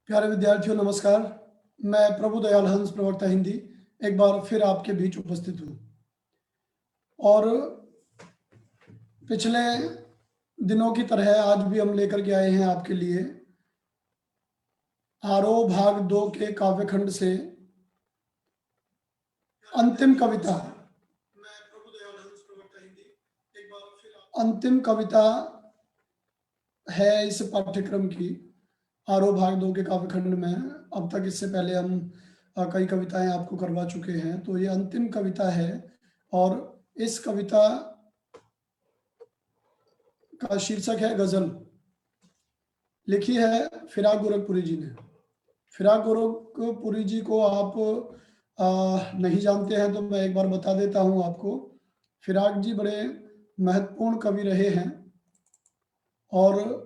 प्यारे विद्यार्थियों नमस्कार। मैं प्रभु दयाल हंस प्रवक्ता हिंदी एक बार फिर आपके बीच उपस्थित हूँ और पिछले दिनों की तरह आज भी हम लेकर के आए हैं आपके लिए आरोह भाग 2 के काव्यखंड से अंतिम कविता। अंतिम कविता है इस पाठ्यक्रम की आरोह भाग 2 के काव्यखंड में। अब तक इससे पहले हम कई कविताएं आपको करवा चुके हैं, तो ये अंतिम कविता है और इस कविता का शीर्षक है गजल। लिखी है फिराक गोरखपुरी जी ने। फिराक गोरखपुरी जी को आप नहीं जानते हैं तो मैं एक बार बता देता हूं आपको। फिराक जी बड़े महत्वपूर्ण कवि रहे हैं और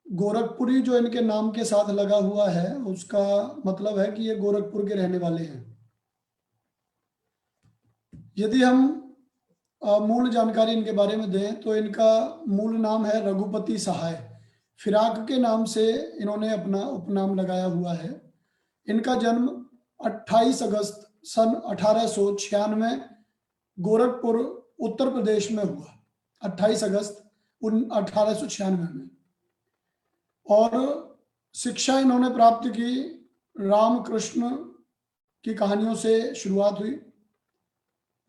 गोरखपुरी जो इनके नाम के साथ लगा हुआ है उसका मतलब है कि ये गोरखपुर के रहने वाले हैं। यदि हम मूल जानकारी इनके बारे में दें तो इनका मूल नाम है रघुपति सहाय। फिराक के नाम से इन्होंने अपना उपनाम लगाया हुआ है। इनका जन्म 28 अगस्त सन 1896 गोरखपुर उत्तर प्रदेश में हुआ। 28 अगस्त 1896 में। और शिक्षा इन्होंने प्राप्त की रामकृष्ण की कहानियों से शुरुआत हुई।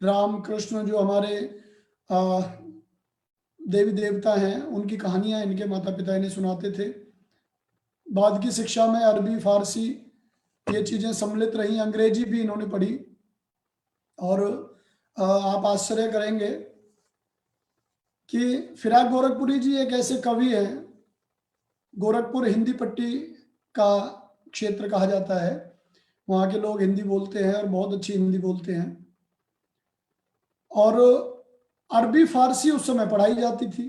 रामकृष्ण जो हमारे देवी देवता हैं उनकी कहानियां इनके माता पिता इन्हें सुनाते थे। बाद की शिक्षा में अरबी फारसी ये चीज़ें सम्मिलित रही। अंग्रेजी भी इन्होंने पढ़ी और आप आश्चर्य करेंगे कि फिराक गोरखपुरी जी एक ऐसे कवि हैं। गोरखपुर हिंदी पट्टी का क्षेत्र कहा जाता है। वहाँ के लोग हिंदी बोलते हैं और बहुत अच्छी हिंदी बोलते हैं और अरबी फारसी उस समय पढ़ाई जाती थी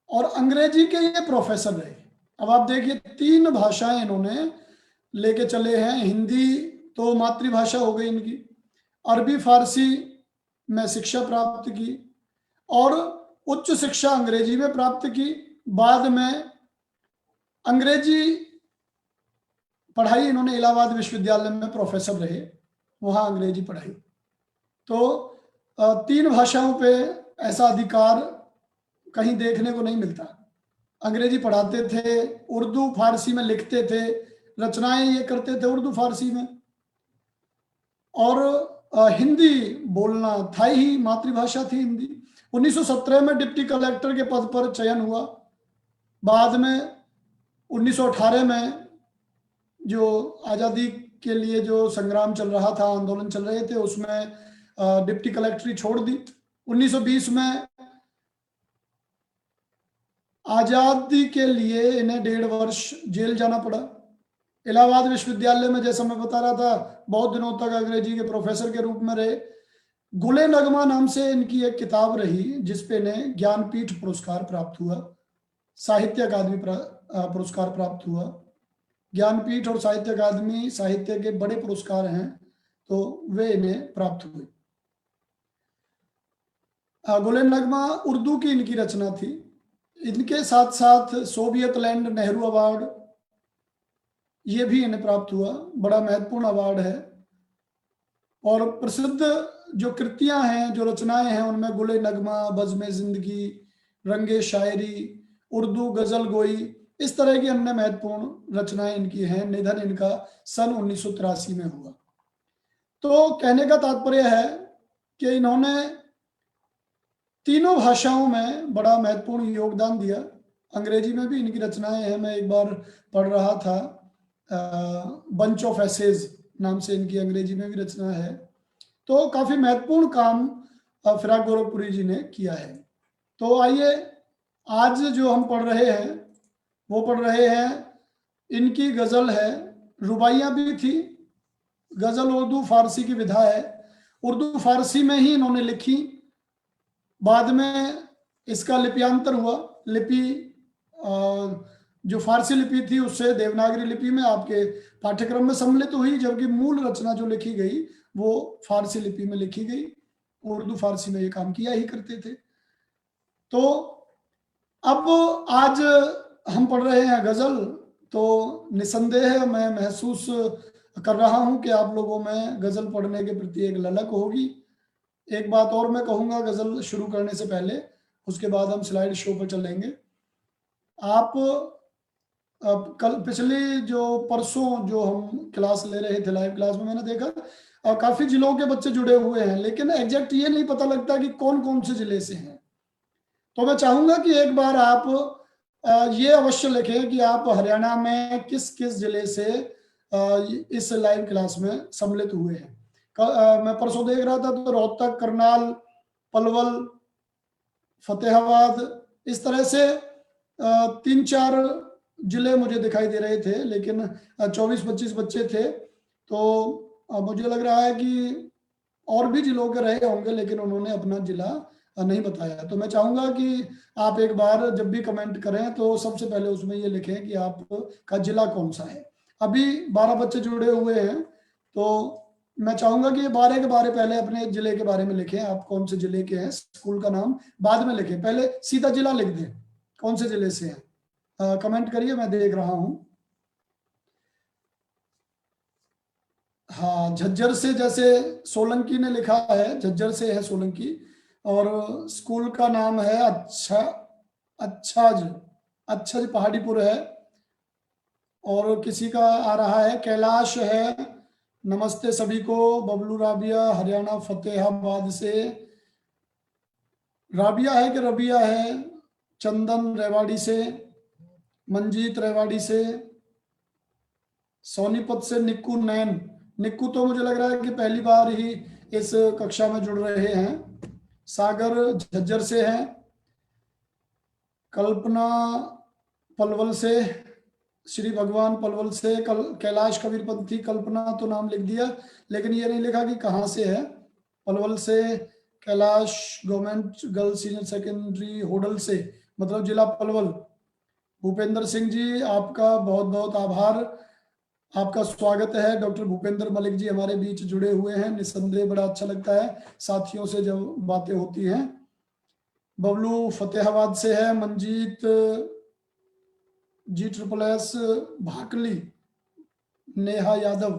और अंग्रेजी के ये प्रोफेसर रहे। अब आप देखिए 3 भाषाएं इन्होंने लेके चले हैं। हिंदी तो मातृभाषा हो गई इनकी, अरबी फारसी में शिक्षा प्राप्त की और उच्च शिक्षा अंग्रेजी में प्राप्त की। बाद में अंग्रेजी पढ़ाई इन्होंने इलाहाबाद विश्वविद्यालय में प्रोफेसर रहे, वहाँ अंग्रेजी पढ़ाई। तो 3 भाषाओं पे ऐसा अधिकार कहीं देखने को नहीं मिलता। अंग्रेजी पढ़ाते थे, उर्दू फारसी में लिखते थे, रचनाएं ये करते थे उर्दू फारसी में और हिंदी बोलना था ही, मातृभाषा थी हिंदी। 1917 में डिप्टी कलेक्टर के पद पर चयन हुआ। बाद में 1918 में जो आज़ादी के लिए जो संग्राम चल रहा था, आंदोलन चल रहे थे, उसमें डिप्टी कलेक्टरी छोड़ दी। 1920 में आज़ादी के लिए इन्हें 1.5 वर्ष जेल जाना पड़ा। इलाहाबाद विश्वविद्यालय में जैसा मैं बता रहा था बहुत दिनों तक अंग्रेजी के प्रोफेसर के रूप में रहे। गुले नगमा नाम से इनकी एक किताब रही जिसपे इन्हें ज्ञानपीठ पुरस्कार प्राप्त हुआ, साहित्य अकादमी पुरस्कार प्राप्त हुआ। ज्ञानपीठ और साहित्य अकादमी साहित्य के बड़े पुरस्कार हैं, तो वे इन्हें प्राप्त हुए। गुले नगमा उर्दू की इनकी रचना थी। इनके साथ साथ सोवियत लैंड नेहरू अवार्ड ये भी इन्हें प्राप्त हुआ, बड़ा महत्वपूर्ण अवार्ड है। और प्रसिद्ध जो कृतियां हैं, जो रचनाएं हैं, उनमें गुले नगमा, बज़्म जिंदगी, रंगे शायरी, उर्दू गजल गोई, इस तरह की अन्य महत्वपूर्ण रचनाएं इनकी हैं। निधन इनका सन 1983 में हुआ। तो कहने का तात्पर्य है कि इन्होंने तीनों भाषाओं में बड़ा महत्वपूर्ण योगदान दिया। अंग्रेजी में भी इनकी रचनाएं हैं। मैं एक बार पढ़ रहा था, बंच ऑफ एसेज नाम से इनकी अंग्रेजी में भी रचना है। तो काफी महत्वपूर्ण काम फिराक गोरखपुरी जी ने किया है। तो आइए आज जो हम पढ़ रहे हैं वो पढ़ रहे हैं, इनकी गजल है। रुबाइयां भी थी। गजल उर्दू फारसी की विधा है। उर्दू फारसी में ही इन्होंने लिखी। बाद में इसका लिप्यांतर हुआ। लिपि जो फारसी लिपि थी उससे देवनागरी लिपि में आपके पाठ्यक्रम में सम्मिलित हुई, जबकि मूल रचना जो लिखी गई वो फारसी लिपि में लिखी गई। उर्दू फारसी में ये काम किया ही करते थे। तो अब आज हम पढ़ रहे हैं गजल, तो निसंदेह मैं महसूस कर रहा हूं कि आप लोगों में गजल पढ़ने के प्रति एक ललक होगी। एक बात और मैं कहूंगा गजल शुरू करने से पहले, उसके बाद हम स्लाइड शो पर चलेंगे। आप अब कल पिछली जो परसों जो हम क्लास ले रहे थे लाइव क्लास में, मैंने देखा काफी जिलों के बच्चे जुड़े हुए हैं, लेकिन एग्जैक्ट ये नहीं पता लगता कि कौन कौन से जिले से हैं। तो मैं चाहूंगा कि एक बार आप ये अवश्य लिखें कि आप हरियाणा में किस किस जिले से इस लाइव क्लास में सम्मिलित हुए हैं। मैं परसों देख रहा था तो रोहतक, करनाल, पलवल, फतेहाबाद, इस तरह से 3-4 जिले मुझे दिखाई दे रहे थे, लेकिन 24-25 बच्चे थे। तो मुझे लग रहा है कि और भी जिलों के रहे होंगे, लेकिन उन्होंने अपना जिला नहीं बताया। तो मैं चाहूंगा कि आप एक बार जब भी कमेंट करें तो सबसे पहले उसमें ये लिखें कि आपका जिला कौन सा है। अभी 12 बच्चे जुड़े हुए हैं, तो मैं चाहूंगा कि ये 12 के बारे पहले अपने जिले के बारे में लिखें, आप कौन से जिले के हैं, स्कूल का नाम बाद में लिखें, पहले सीधा जिला लिख दें, कौन से जिले से हैं। कमेंट करिए, मैं देख रहा हूं। हाँ, झज्जर से, जैसे सोलंकी ने लिखा है, झज्जर से है सोलंकी, और स्कूल का नाम है अच्छाज अच्छाज पहाड़ीपुर है। और किसी का आ रहा है कैलाश है, नमस्ते सभी को, बबलू राबिया हरियाणा फतेहाबाद से, राबिया है कि रबिया है, चंदन रेवाड़ी से, मंजीत रेवाड़ी से, सोनीपत से निक्कू नैन। निक्कू तो मुझे लग रहा है कि पहली बार ही इस कक्षा में जुड़ रहे हैं। सागर झज्जर से है, कल्पना पलवल से, श्री भगवान पलवल से, कैलाश कबीरपंथी, कल्पना तो नाम लिख दिया, लेकिन ये नहीं लिखा कि कहाँ से है। पलवल से Kailash, government girls senior secondary Hodal से, मतलब जिला पलवल। भूपेंद्र सिंह जी, आपका बहुत बहुत आभार, आपका स्वागत है। डॉक्टर भूपेंद्र मलिक जी हमारे बीच जुड़े हुए हैं, निस्संदेह बड़ा अच्छा लगता है साथियों से जब बातें होती हैं। बबलू फतेहाबाद से है, Manjeet G SSS Bhakli, Neha Yadav,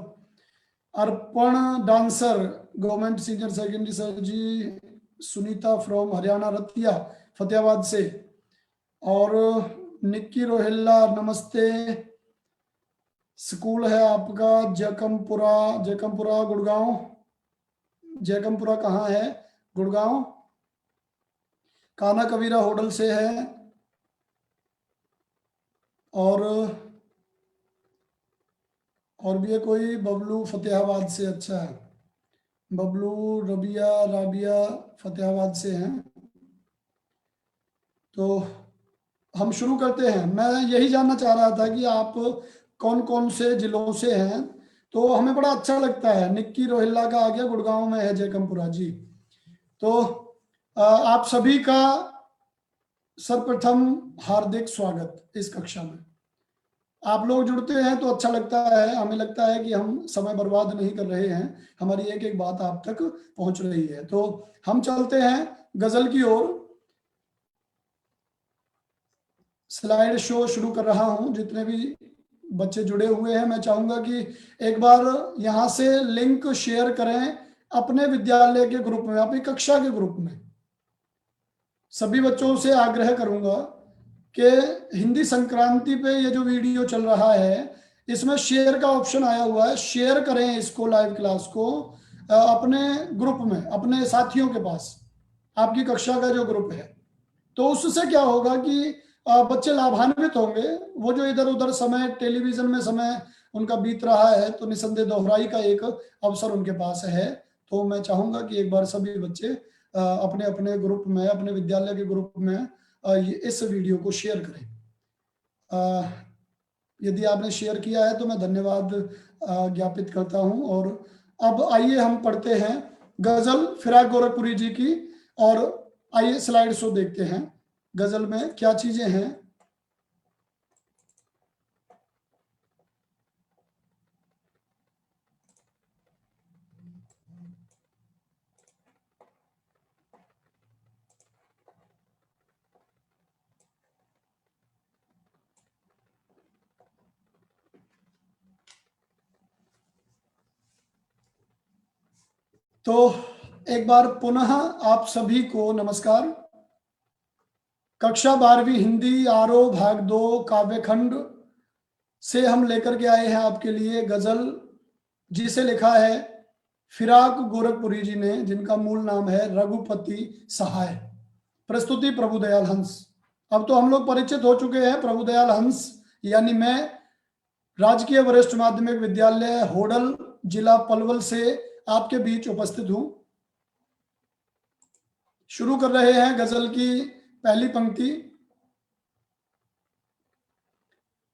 Arpan dancer government senior secondary sir ji, Sunita from Haryana Ratia Fatehabad से, और निक्की रोहिल्ला नमस्ते, स्कूल है आपका जयकमपुरा, जयकमपुरा गुड़गांव, जयकमपुरा कहाँ है, गुड़गांव। काना कबीरा होडल से है, और भी है कोई, बबलू फतेहाबाद से, अच्छा है, बबलू रबिया राबिया फतेहाबाद से हैं। तो हम शुरू करते हैं। मैं यही जानना चाह रहा था कि आप कौन कौन से जिलों से हैं, तो हमें बड़ा अच्छा लगता है। निक्की रोहिल्ला का आ गया, गुड़गांव में है जयकमपुरा जी। तो आप सभी का सर्वप्रथम हार्दिक स्वागत इस कक्षा में। आप लोग जुड़ते हैं तो अच्छा लगता है, हमें लगता है कि हम समय बर्बाद नहीं कर रहे हैं, हमारी एक एक बात आप तक पहुंच रही है। तो हम चलते हैं गजल की ओर। स्लाइड शो शुरू कर रहा हूं। जितने भी बच्चे जुड़े हुए हैं, मैं चाहूंगा कि एक बार यहां से लिंक शेयर करें अपने विद्यालय के ग्रुप में, अपनी कक्षा के ग्रुप में। सभी बच्चों से आग्रह करूंगा कि हिंदी संक्रांति पे ये जो वीडियो चल रहा है, इसमें शेयर का ऑप्शन आया हुआ है, शेयर करें इसको, लाइव क्लास को अपने ग्रुप में, अपने साथियों के पास, आपकी कक्षा का जो ग्रुप है। तो उससे क्या होगा कि बच्चे लाभान्वित होंगे। वो जो इधर उधर समय, टेलीविजन में समय उनका बीत रहा है, तो निसंदेह दोहराई का एक अवसर उनके पास है। तो मैं चाहूंगा कि एक बार सभी बच्चे अपने अपने ग्रुप में, अपने विद्यालय के ग्रुप में इस वीडियो को शेयर करें। यदि आपने शेयर किया है तो मैं धन्यवाद ज्ञापित करता हूं। और अब आइए हम पढ़ते हैं गजल फिराक गोरखपुरी जी की, और आइए स्लाइड शो देखते हैं गजल में क्या चीजें हैं। तो एक बार पुनः आप सभी को नमस्कार। कक्षा 12वीं हिंदी आरो भाग 2 काव्यखंड से हम लेकर के आए हैं आपके लिए गजल, जिसे लिखा है फिराक गोरखपुरी जी ने, जिनका मूल नाम है रघुपति सहाय। प्रस्तुति प्रभुदयाल हंस। अब तो हम लोग परिचित हो चुके हैं प्रभुदयाल हंस, यानी मैं राजकीय वरिष्ठ माध्यमिक विद्यालय होडल, जिला पलवल से आपके बीच उपस्थित हूं। शुरू कर रहे हैं गजल की पहली पंक्ति।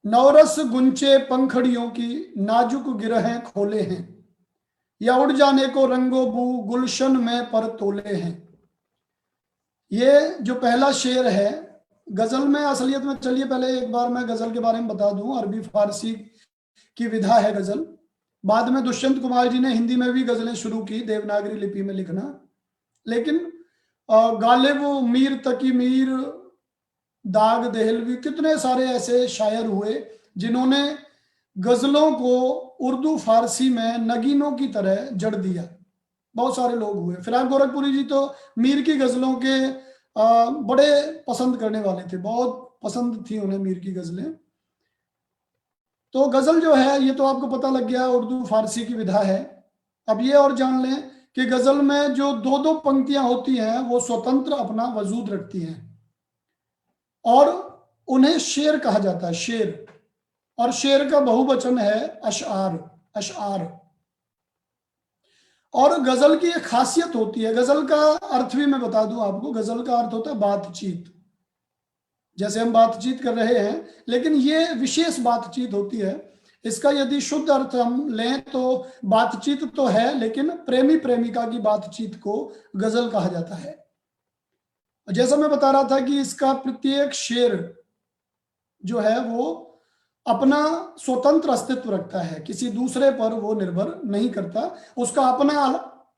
नवरस गुंचे पंखड़ियों की नाजुक गिरहें खोले हैं, या उड़ जाने को रंगो बू गुलशन में पर तोले हैं। ये जो पहला शेर है गजल में, असलियत में, चलिए पहले एक बार मैं गजल के बारे में बता दूं। अरबी फारसी की विधा है गजल। बाद में दुष्यंत कुमार जी ने हिंदी में भी गजलें शुरू की देवनागरी लिपि में लिखना, लेकिन गालिब, मीर तकी मीर, दाग देहलवी, कितने सारे ऐसे शायर हुए जिन्होंने गजलों को उर्दू फारसी में नगीनों की तरह जड़ दिया। बहुत सारे लोग हुए। फिराक गोरखपुरी जी तो मीर की गजलों के बड़े पसंद करने वाले थे, बहुत पसंद थी उन्हें मीर की गजलें। तो गजल जो है ये तो आपको पता लग गया उर्दू फारसी की विधा है। अब ये और जान लें कि गजल में जो दो दो पंक्तियां होती हैं वो स्वतंत्र अपना वजूद रखती हैं और उन्हें शेर कहा जाता है, शेर। और शेर का बहुवचन है अशआर, अशआर। और गजल की एक खासियत होती है, गजल का अर्थ भी मैं बता दूं आपको। गजल का अर्थ होता है बातचीत, जैसे हम बातचीत कर रहे हैं, लेकिन ये विशेष बातचीत होती है। इसका यदि शुद्ध अर्थ हम लें तो बातचीत तो है, लेकिन प्रेमी प्रेमिका की बातचीत को गजल कहा जाता है। जैसा मैं बता रहा था कि इसका प्रत्येक शेर जो है वो अपना स्वतंत्र अस्तित्व रखता है, किसी दूसरे पर वो निर्भर नहीं करता, उसका अपना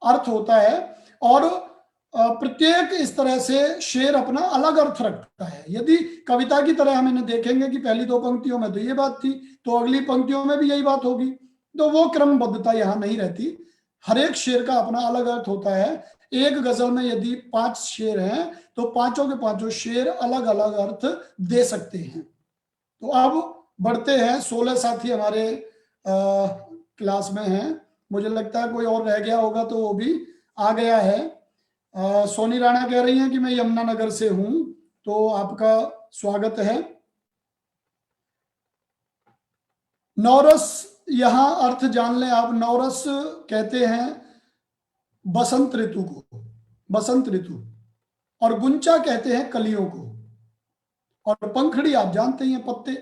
अर्थ होता है। और प्रत्येक इस तरह से शेर अपना अलग अर्थ रखता है। यदि कविता की तरह हम इन्हें देखेंगे कि पहली दो पंक्तियों में तो ये बात थी, तो अगली पंक्तियों में भी यही बात होगी, तो वो क्रमबद्धता यहाँ नहीं रहती। हर एक शेर का अपना अलग अर्थ होता है। एक गजल में यदि 5 शेर हैं तो पांचों के पांचों शेर अलग अलग अर्थ दे सकते हैं। तो अब बढ़ते हैं। 16 साथी हमारे क्लास में हैं। मुझे लगता है कोई और रह गया होगा तो वो भी आ गया है। सोनी राणा कह रही हैं कि मैं यमुनानगर से हूं, तो आपका स्वागत है। नौरस, यहां अर्थ जान लें आप। नौरस कहते हैं बसंत ऋतु को, बसंत ऋतु। और गुंचा कहते हैं कलियों को। और पंखड़ी आप जानते ही हैं, पत्ते।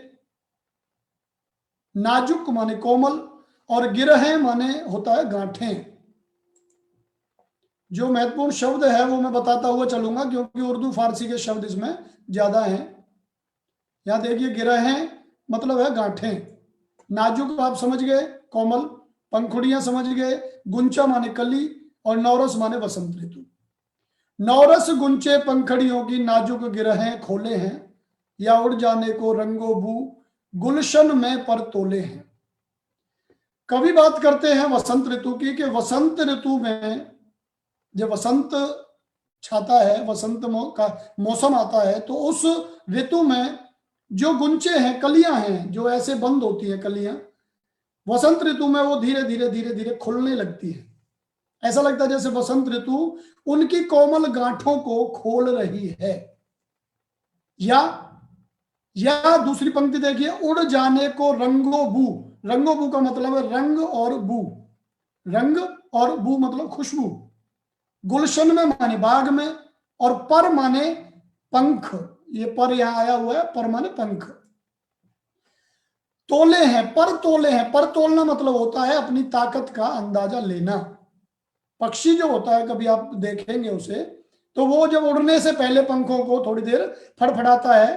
नाजुक माने कोमल, और गिरहें माने होता है गांठें। जो महत्वपूर्ण शब्द है वो मैं बताता हुआ चलूंगा, क्योंकि उर्दू फारसी के शब्द इसमें ज्यादा हैं। यहां देखिए, गिरहें मतलब है गांठें, नाजुक आप समझ गए, कोमल, पंखुड़ियां समझ गए, गुंचा माने कली, और नौरस माने बसंत ऋतु। नौरस गुंचे पंखड़ियों की नाजुक गिरहें खोले हैं, या उड़ जाने को रंगो बू गुलशन में पर तोले हैं। कवि बात करते हैं वसंत ऋतु की, कि वसंत ऋतु में जब वसंत छाता है, वसंत का मौसम आता है, तो उस ऋतु में जो गुंचे हैं, कलियां हैं, जो ऐसे बंद होती हैं कलियां, वसंत ऋतु में वो धीरे धीरे धीरे धीरे खुलने लगती है। ऐसा लगता है जैसे वसंत ऋतु उनकी कोमल गांठों को खोल रही है। या दूसरी पंक्ति देखिए, उड़ जाने को रंगो बू। रंगो बू का मतलब है रंग और बू, रंग और बू मतलब खुशबू। गुलशन में माने बाग में, और पर माने पंख। ये पर यहां आया हुआ है, पर माने पंख। तोले हैं, पर तोले हैं। पर तोलना मतलब होता है अपनी ताकत का अंदाजा लेना। पक्षी जो होता है, कभी आप देखेंगे उसे, तो वो जब उड़ने से पहले पंखों को थोड़ी देर फड़फड़ाता है,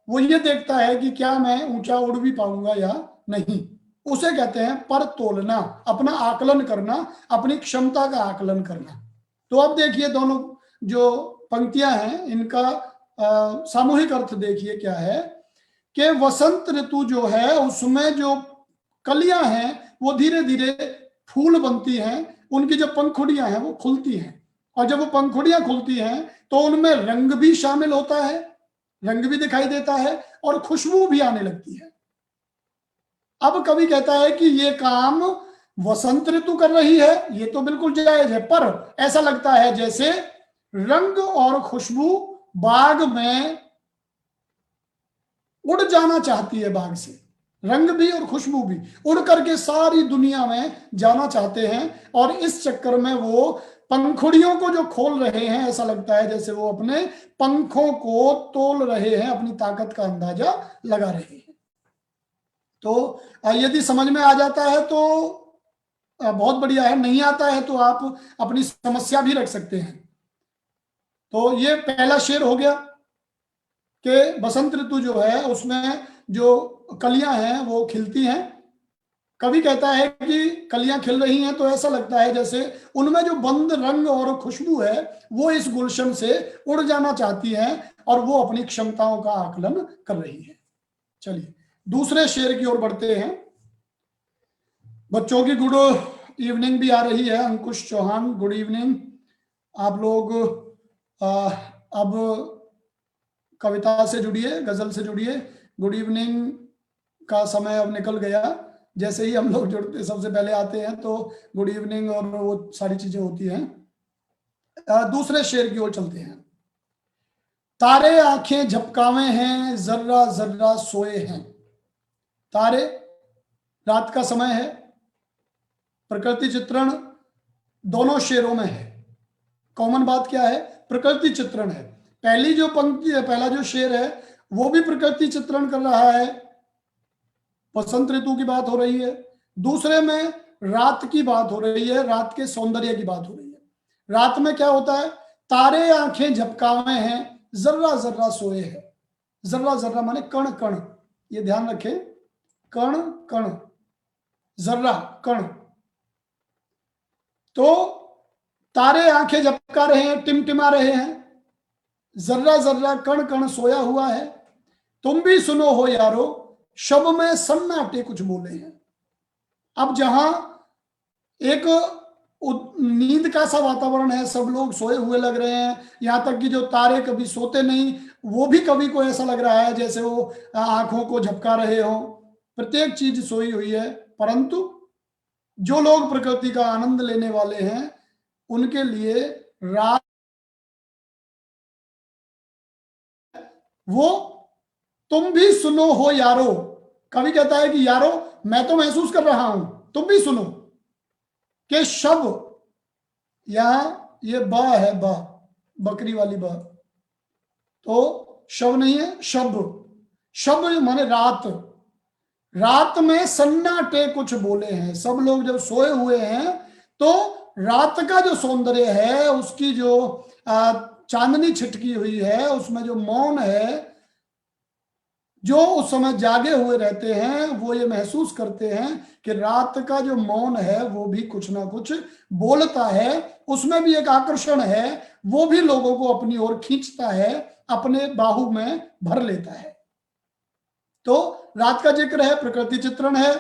वो ये देखता है कि क्या मैं ऊंचा उड़ भी पाऊंगा या नहीं। उसे कहते हैं पर तोलना, अपना आकलन करना, अपनी क्षमता का आकलन करना। तो अब देखिए, दोनों जो पंक्तियां हैं इनका सामूहिक अर्थ देखिए क्या है, कि वसंत ऋतु जो है उसमें जो कलियां हैं वो धीरे धीरे फूल बनती हैं, उनकी जो पंखुड़ियां हैं वो खुलती हैं, और जब वो पंखुड़ियां खुलती हैं तो उनमें रंग भी शामिल होता है, रंग भी दिखाई देता है और खुशबू भी आने लगती है। अब कवि कहता है कि ये काम वसंत ऋतु कर रही है, ये तो बिल्कुल जायज है, पर ऐसा लगता है जैसे रंग और खुशबू बाग में उड़ जाना चाहती है, बाग से रंग भी और खुशबू भी उड़ करके सारी दुनिया में जाना चाहते हैं, और इस चक्कर में वो पंखुड़ियों को जो खोल रहे हैं, ऐसा लगता है जैसे वो अपने पंखों को तोल रहे हैं, अपनी ताकत का अंदाजा लगा रहे हैं। तो यदि समझ में आ जाता है तो बहुत बढ़िया है, नहीं आता है तो आप अपनी समस्या भी रख सकते हैं। तो ये पहला शेर हो गया कि बसंत ऋतु जो है उसमें जो कलियां हैं वो खिलती हैं। कवि कहता है कि कलियां खिल रही हैं तो ऐसा लगता है जैसे उनमें जो बंद रंग और खुशबू है वो इस गुलशन से उड़ जाना चाहती हैं और वो अपनी क्षमताओं का आकलन कर रही है। चलिए दूसरे शेर की ओर बढ़ते हैं। बच्चों की गुड इवनिंग भी आ रही है। अंकुश चौहान गुड इवनिंग। आप लोग अब कविता से जुड़िए, गजल से जुड़िए। गुड इवनिंग का समय अब निकल गया। जैसे ही हम लोग जुड़ते सबसे पहले आते हैं तो गुड इवनिंग और वो सारी चीजें होती हैं। दूसरे शेर की ओर चलते हैं। तारे आंखें झपकावे हैं, जर्रा जर्रा सोए हैं। तारे, रात का समय है, प्रकृति चित्रण दोनों शेरों में है। कॉमन बात क्या है? प्रकृति चित्रण है। पहली जो पंक्ति है, पहला जो शेर है वो भी प्रकृति चित्रण कर रहा है, बसंत ऋतु की बात हो रही है। दूसरे में रात की बात हो रही है, रात के सौंदर्य की बात हो रही है। रात में क्या होता है? तारे आंखें झपकावे हैं, जर्रा जर्रा सोए हैं। जर्रा जर्रा माने कण कण, ये ध्यान रखें, कण कण, जर्रा कण। तो तारे आंखें झपका रहे हैं, टिमटिमा रहे हैं, जर्रा जर्रा कण कण सोया हुआ है। तुम भी सुनो हो यारो, शब में सन्नाटे कुछ बोले हैं। अब जहां एक नींद का सा वातावरण है, सब लोग सोए हुए लग रहे हैं, यहां तक कि जो तारे कभी सोते नहीं वो भी कवि को ऐसा लग रहा है जैसे वो आंखों को झपका रहे हो। प्रत्येक चीज सोई हुई है, परंतु जो लोग प्रकृति का आनंद लेने वाले हैं उनके लिए रात वो तुम भी सुनो हो यारो। कवि कहता है कि यारो मैं तो महसूस कर रहा हूं, तुम भी सुनो। के शब, यहां ये ब है, ब बकरी वाली ब, तो शब नहीं है, शब। शब माने रात। रात में सन्नाटे कुछ बोले हैं। सब लोग जब सोए हुए हैं तो रात का जो सौंदर्य है, उसकी जो चांदनी छिटकी हुई है, उसमें जो मौन है, जो उस समय जागे हुए रहते हैं वो ये महसूस करते हैं कि रात का जो मौन है वो भी कुछ ना कुछ बोलता है, उसमें भी एक आकर्षण है, वो भी लोगों को अपनी ओर खींचता है, अपने बाहु में भर लेता है। तो रात का जिक्र है, प्रकृति चित्रण है।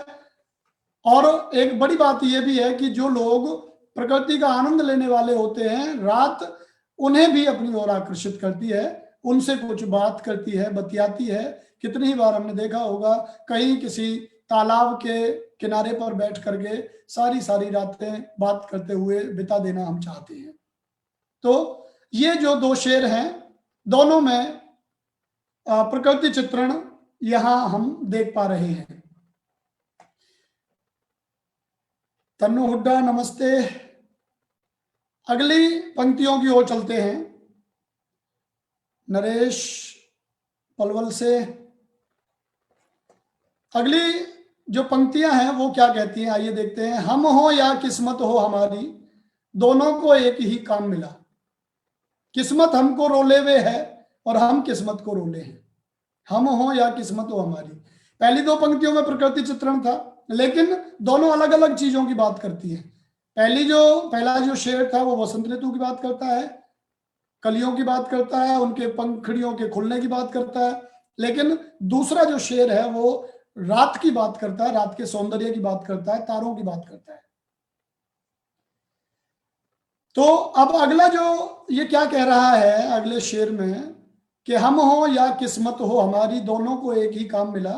और एक बड़ी बात यह भी है कि जो लोग प्रकृति का आनंद लेने वाले होते हैं, रात उन्हें भी अपनी ओर आकर्षित करती है, उनसे कुछ बात करती है, बतियाती है। कितनी ही बार हमने देखा होगा कहीं किसी तालाब के किनारे पर बैठ करके सारी सारी रातें बात करते हुए बिता देना हम चाहते हैं। तो ये जो दो शेर हैं, दोनों में प्रकृति चित्रण यहां हम देख पा रहे हैं। तन्नू हुड्डा नमस्ते। अगली पंक्तियों की ओर चलते हैं। नरेश पलवल से अगली जो पंक्तियां हैं वो क्या कहती हैं, आइए देखते हैं। हम हो या किस्मत हो हमारी, दोनों को एक ही काम मिला। किस्मत हमको रोले हुए है और हम किस्मत को रोले हैं। हम हो या किस्मत हो हमारी, पहली दो पंक्तियों में प्रकृति चित्रण था, लेकिन दोनों अलग अलग चीजों की बात करती है। पहला जो शेर था वो वसंत ऋतु की बात करता है, कलियों की बात करता है, उनके पंखड़ियों के खुलने की बात करता है। लेकिन दूसरा जो शेर है वो रात की बात करता है, रात के सौंदर्य की बात करता है, तारों की बात करता है। तो अब अगला जो ये क्या कह रहा है अगले शेर में, कि हम हो या किस्मत हो हमारी, दोनों को एक ही काम मिला,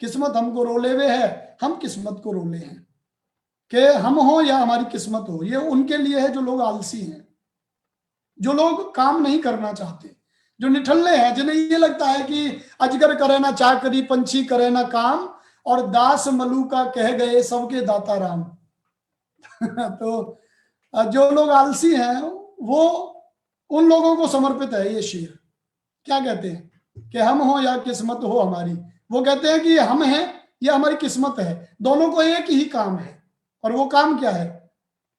किस्मत हमको रोले हुए है, हम किस्मत को रोले हैं। कि हम हो या हमारी किस्मत हो, ये उनके लिए है जो लोग आलसी हैं, जो लोग काम नहीं करना चाहते, जो निठल्ले हैं, जिन्हें ये लगता है कि अजगर करे ना चाकरी, पंछी करे ना काम, और दास मलूका कह गए सबके दाता राम। तो जो लोग आलसी हैं वो, उन लोगों को समर्पित है ये शेर। क्या कहते हैं कि हम हो या किस्मत हो हमारी, वो कहते हैं कि हम हैं या हमारी किस्मत है, दोनों को एक ही काम है। और वो काम क्या है?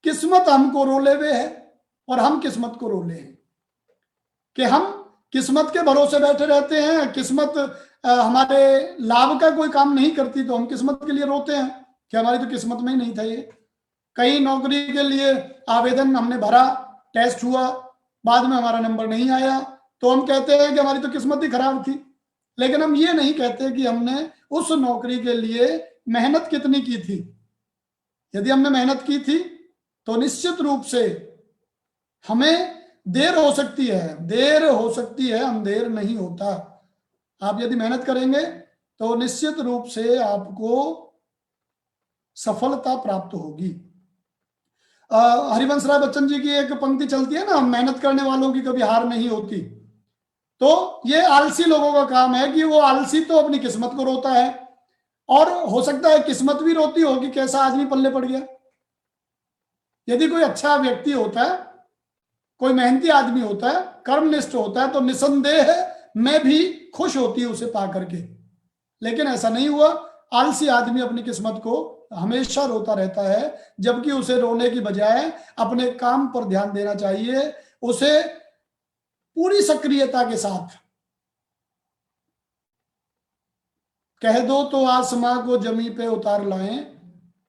किस्मत हमको रोले हुए है और हम किस्मत को रोले हैं। कि हम किस्मत के भरोसे बैठे रहते हैं, किस्मत हमारे लाभ का कोई काम नहीं करती तो हम किस्मत के लिए रोते हैं कि हमारी तो किस्मत में ही नहीं था ये। कई नौकरी के लिए आवेदन हमने भरा, टेस्ट हुआ, बाद में हमारा नंबर नहीं आया, तो हम कहते हैं कि हमारी तो किस्मत ही खराब थी। लेकिन हम ये नहीं कहते कि हमने उस नौकरी के लिए मेहनत कितनी की थी। यदि हमने मेहनत की थी तो निश्चित रूप से हमें देर हो सकती है, देर हो सकती है, अंधेर नहीं होता। आप यदि मेहनत करेंगे तो निश्चित रूप से आपको सफलता प्राप्त होगी। हरिवंश राय बच्चन जी की एक पंक्ति चलती है ना, मेहनत करने वालों की कभी हार नहीं होती। तो ये आलसी लोगों का काम है कि वो आलसी तो अपनी किस्मत को रोता है, और हो सकता है किस्मत भी रोती हो कि कैसा आदमी पल्ले पड़ गया। यदि कोई अच्छा व्यक्ति होता है, कोई मेहनती आदमी होता है, कर्मनिष्ठ होता है, तो निसंदेह मैं भी खुश होती है उसे पा करके। लेकिन ऐसा नहीं हुआ, आलसी आदमी अपनी किस्मत को हमेशा रोता रहता है, जबकि उसे रोने की बजाय अपने काम पर ध्यान देना चाहिए। उसे पूरी सक्रियता के साथ कह दो तो आसमां को जमी पे उतार लाएं,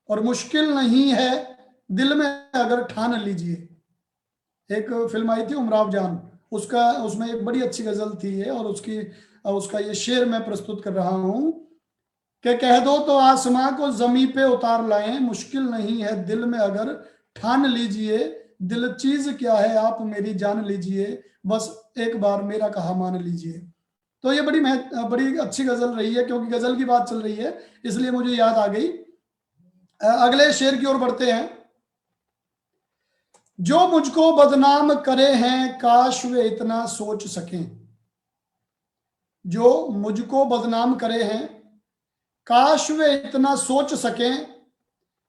और मुश्किल नहीं है दिल में अगर ठान लीजिए। एक फिल्म आई थी उमराव जान, उसमें एक बड़ी अच्छी गजल थी है, और उसका ये शेर मैं प्रस्तुत कर रहा हूं कि कह दो तो आसमां को जमी पे उतार लाएं, मुश्किल नहीं है दिल में अगर ठान लीजिए। दिल चीज क्या है आप मेरी जान लीजिए, बस एक बार मेरा कहा मान लीजिए। तो ये बड़ी अच्छी गजल रही है, क्योंकि गजल की बात चल रही है इसलिए मुझे याद आ गई। अगले शेर की ओर बढ़ते हैं। जो मुझको बदनाम करे हैं काश वे इतना सोच सकें। जो मुझको बदनाम करे हैं काश वे इतना सोच सकें,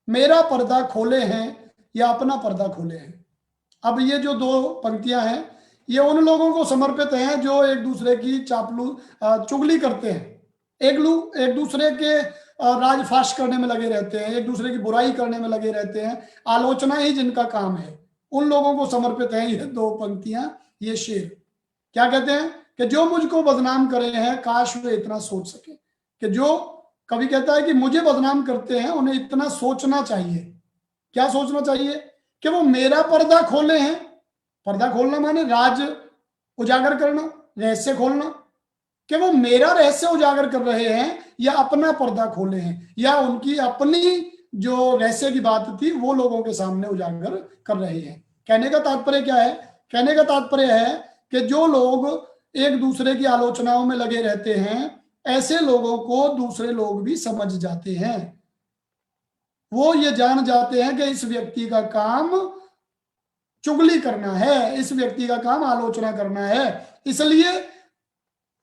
मेरा पर्दा खोले हैं या अपना पर्दा खोले हैं। अब ये जो दो पंक्तियां हैं ये उन लोगों को समर्पित हैं जो एक दूसरे की चुगली करते हैं, एक दूसरे के राजफाश करने में लगे रहते हैं, एक दूसरे की बुराई करने में लगे रहते हैं, आलोचना ही जिनका काम है, उन लोगों को समर्पित है ये दो पंक्तियां, ये शेर। क्या कहते हैं कि जो मुझको बदनाम करे हैं काश वे इतना सोच सके। कि जो कवि कहता है कि मुझे बदनाम करते हैं उन्हें इतना सोचना चाहिए। क्या सोचना चाहिए? कि वो मेरा पर्दा खोले हैं। पर्दा खोलना माने राज उजागर करना, रहस्य खोलना। कि वो मेरा रहस्य उजागर कर रहे हैं या अपना पर्दा खोले हैं, या उनकी अपनी जो रहस्य की बात थी वो लोगों के सामने उजागर कर रहे हैं। कहने का तात्पर्य क्या है? कहने का तात्पर्य है कि जो लोग एक दूसरे की आलोचनाओं में लगे रहते हैं, ऐसे लोगों को दूसरे लोग भी समझ जाते हैं। वो ये जान जाते हैं कि इस व्यक्ति का काम चुगली करना है, इस व्यक्ति का काम आलोचना करना है। इसलिए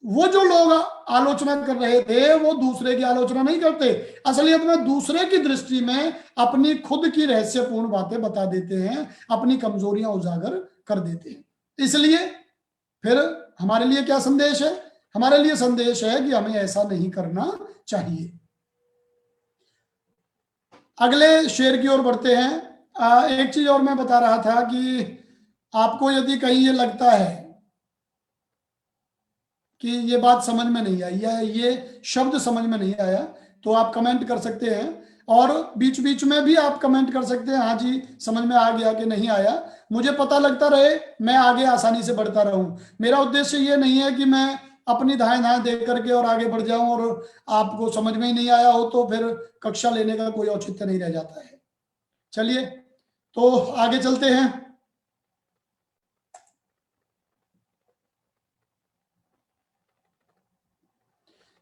वो जो लोग आलोचना कर रहे थे वो दूसरे की आलोचना नहीं करते, असलियत में दूसरे की दृष्टि में अपनी खुद की रहस्यपूर्ण बातें बता देते हैं, अपनी कमजोरियां उजागर कर देते हैं। इसलिए फिर हमारे लिए क्या संदेश है? हमारे लिए संदेश है कि हमें ऐसा नहीं करना चाहिए। अगले शेर की ओर बढ़ते हैं। एक चीज और मैं बता रहा था कि आपको यदि कहीं ये लगता है कि ये बात समझ में नहीं आई या ये शब्द समझ में नहीं आया, तो आप कमेंट कर सकते हैं, और बीच बीच में भी आप कमेंट कर सकते हैं, हाँ जी समझ में आ गया कि नहीं आया। मुझे पता लगता रहे, मैं आगे आसानी से बढ़ता रहूं। मेरा उद्देश्य ये नहीं है कि मैं अपनी धाएं धाएं दे करके और आगे बढ़ जाऊं, और आपको समझ में ही नहीं आया हो तो फिर कक्षा लेने का कोई औचित्य नहीं रह जाता है। चलिए तो आगे चलते हैं।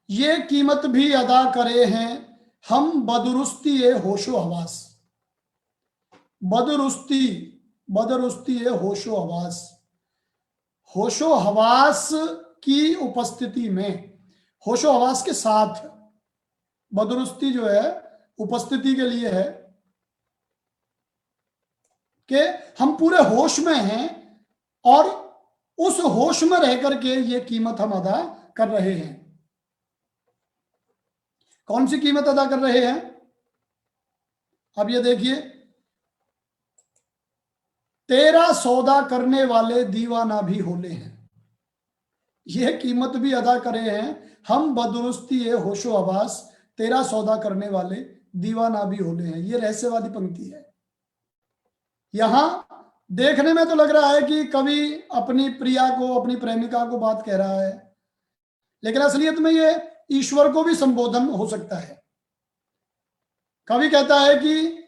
ये कीमत भी अदा करे हैं हम बदरुस्ती ए होशो हवास। बदरुस्ती, बदरुस्ती ए होशो हवास, होशो हवास की उपस्थिति में, होशो हवास के साथ। बदरुस्ती जो है उपस्थिति के लिए है कि हम पूरे होश में हैं और उस होश में रह करके ये कीमत हम अदा कर रहे हैं। कौन सी कीमत अदा कर रहे हैं? अब ये देखिए, तेरा सौदा करने वाले दीवाना भी होले हैं। ये कीमत भी अदा करे हैं हम बदरुस्ती है होशो आवास, तेरा सौदा करने वाले दीवाना भी होले हैं। ये रहस्यवादी पंक्ति है। यहां देखने में तो लग रहा है कि कवि अपनी प्रिया को, अपनी प्रेमिका को बात कह रहा है, लेकिन असलियत में ये ईश्वर को भी संबोधन हो सकता है। कवि कहता है कि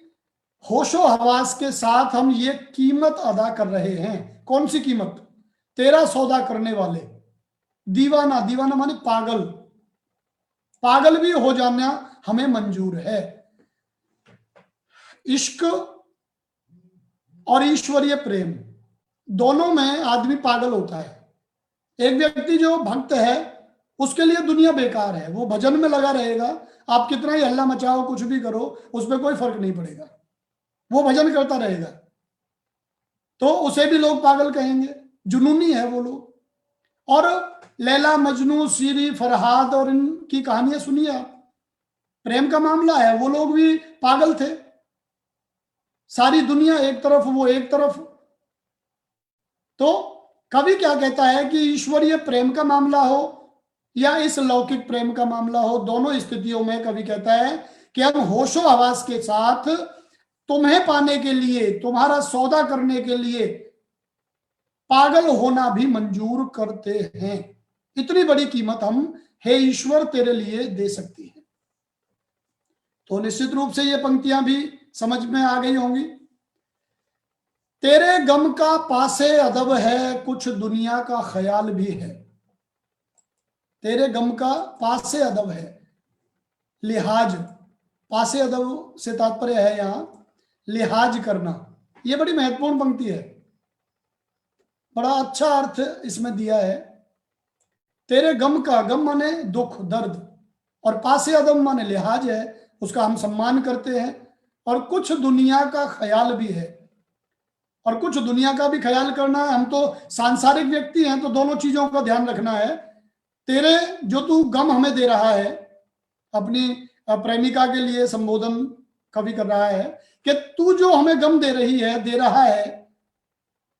होशो हवास के साथ हम ये कीमत अदा कर रहे हैं। कौन सी कीमत? तेरा सौदा करने वाले दीवाना, दीवाना माने पागल, पागल भी हो जाना हमें मंजूर है। इश्क और ईश्वरीय प्रेम दोनों में आदमी पागल होता है। एक व्यक्ति जो भक्त है उसके लिए दुनिया बेकार है, वो भजन में लगा रहेगा, आप कितना ही हल्ला मचाओ, कुछ भी करो, उसमें कोई फर्क नहीं पड़ेगा, वो भजन करता रहेगा, तो उसे भी लोग पागल कहेंगे, जुनूनी है वो लोग। और लैला मजनू, सीरी, फरहाद और इनकी कहानियां सुनिए आप, प्रेम का मामला है, वो लोग भी पागल थे, सारी दुनिया एक तरफ, वो एक तरफ। तो कवि क्या कहता है कि ईश्वरीय प्रेम का मामला हो या इस लौकिक प्रेम का मामला हो, दोनों स्थितियों में कवि कहता है कि हम होशो हवास के साथ तुम्हें पाने के लिए, तुम्हारा सौदा करने के लिए पागल होना भी मंजूर करते हैं। इतनी बड़ी कीमत हम, हे ईश्वर, तेरे लिए दे सकती है। तो निश्चित रूप से ये पंक्तियां भी समझ में आ गई होंगी। तेरे गम का पासे अदब है, कुछ दुनिया का ख्याल भी है। तेरे गम का पासे अदब है, लिहाज, पासे अदब से तात्पर्य है यहां लिहाज करना। यह बड़ी महत्वपूर्ण पंक्ति है, बड़ा अच्छा अर्थ इसमें दिया है। तेरे गम का, गम माने दुख, दर्द, और पासे अदब माने लिहाज है, उसका हम सम्मान करते हैं। और कुछ दुनिया का ख्याल भी है, और कुछ दुनिया का भी ख्याल करना है। हम तो सांसारिक व्यक्ति हैं, तो दोनों चीजों का ध्यान रखना है। तेरे जो तू गम हमें दे रहा है, अपनी प्रेमिका के लिए संबोधन कवि कर रहा है कि तू जो हमें गम दे रही है, दे रहा है,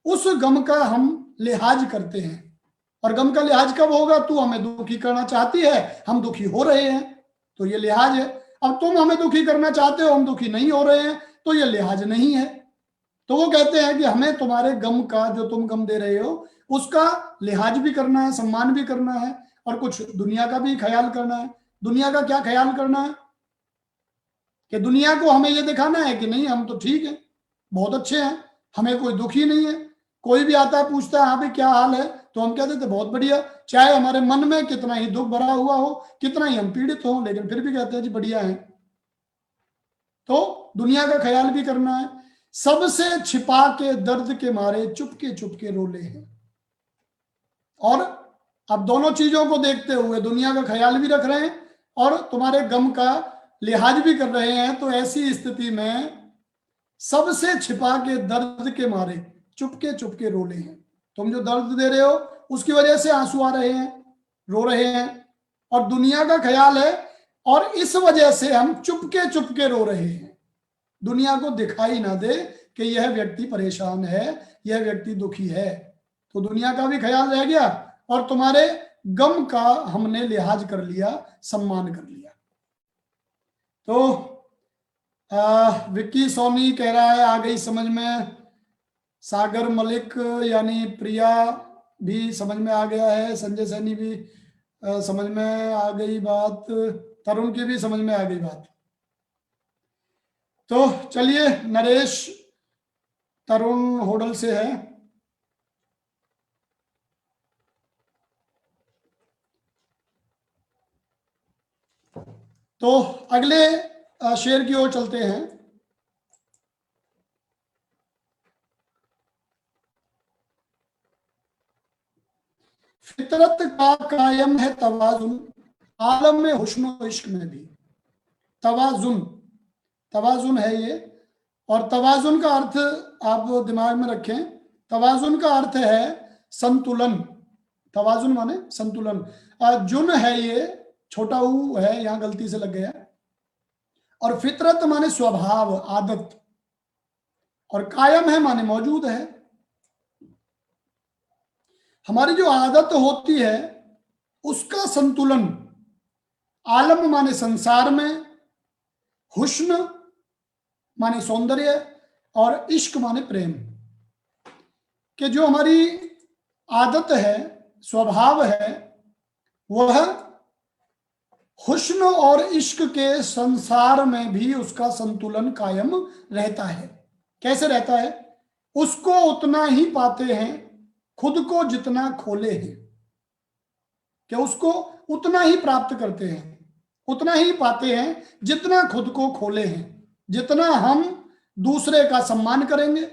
उस गम का हम लिहाज करते हैं। और गम का लिहाज कब होगा? तू हमें दुखी करना चाहती है, हम दुखी हो रहे हैं, तो ये लिहाज है। अब तुम हमें दुखी करना चाहते हो, हम दुखी नहीं हो रहे हैं, तो ये लिहाज नहीं है। तो वो कहते हैं कि हमें तुम्हारे गम का, जो तुम गम दे रहे हो, उसका लिहाज भी करना है, सम्मान भी करना है, और कुछ दुनिया का भी ख्याल करना है। दुनिया का क्या ख्याल करना है? कि दुनिया को हमें ये दिखाना है कि नहीं, हम तो ठीक है, बहुत अच्छे हैं, हमें कोई दुख ही नहीं है। कोई भी आता है, पूछता है हाँ भाई क्या हाल है, तो हम कहते थे बहुत बढ़िया, चाहे हमारे मन में कितना ही दुख भरा हुआ हो, कितना ही हम पीड़ित हो, लेकिन फिर भी कहते हैं जी बढ़िया है। तो दुनिया का ख्याल भी करना है। सबसे छिपा के दर्द के मारे चुपके चुपके रोले हैं। और अब दोनों चीजों को देखते हुए दुनिया का ख्याल भी रख रहे हैं और तुम्हारे गम का लिहाज भी कर रहे हैं। तो ऐसी स्थिति में सबसे छिपा के दर्द के मारे चुपके चुपके रोले हैं। तुम जो दर्द दे रहे हो उसकी वजह से आंसू आ रहे हैं, रो रहे हैं, और दुनिया का ख्याल है, और इस वजह से हम चुपके चुपके रो रहे हैं। दुनिया को दिखाई ना दे कि यह व्यक्ति परेशान है, यह व्यक्ति दुखी है। तो दुनिया का भी ख्याल रह गया और तुम्हारे गम का हमने लिहाज कर लिया, सम्मान कर लिया। तो विक्की सोनी कह रहा है आ गई समझ में। सागर मलिक यानी प्रिया भी समझ में आ गया है। संजय सैनी भी समझ में आ गई बात। तरुण की भी समझ में आ गई बात। तो चलिए, नरेश तरुण होडल से है। तो अगले शेर की ओर चलते हैं। फितरत का कायम है तवाजुन, आलम में हुस्न इश्क में भी। तवाजुन, तवाजुन है ये। और तवाजुन का अर्थ आप दिमाग में रखें, तवाजुन का अर्थ है संतुलन। तवाजुन माने संतुलन। जुन है ये, छोटा ऊ है, यहां गलती से लग गया। और फितरत माने स्वभाव, आदत। और कायम है माने मौजूद है। हमारी जो आदत होती है उसका संतुलन, आलम माने संसार में, हुस्न माने सौंदर्य, और इश्क माने प्रेम, कि जो हमारी आदत है, स्वभाव है, वह हुस्न और इश्क के संसार में भी उसका संतुलन कायम रहता है। कैसे रहता है? उसको उतना ही पाते हैं खुद को जितना खोले हैं, कि उसको उतना ही प्राप्त करते हैं, उतना ही पाते हैं जितना खुद को खोले हैं। जितना हम दूसरे का सम्मान करेंगे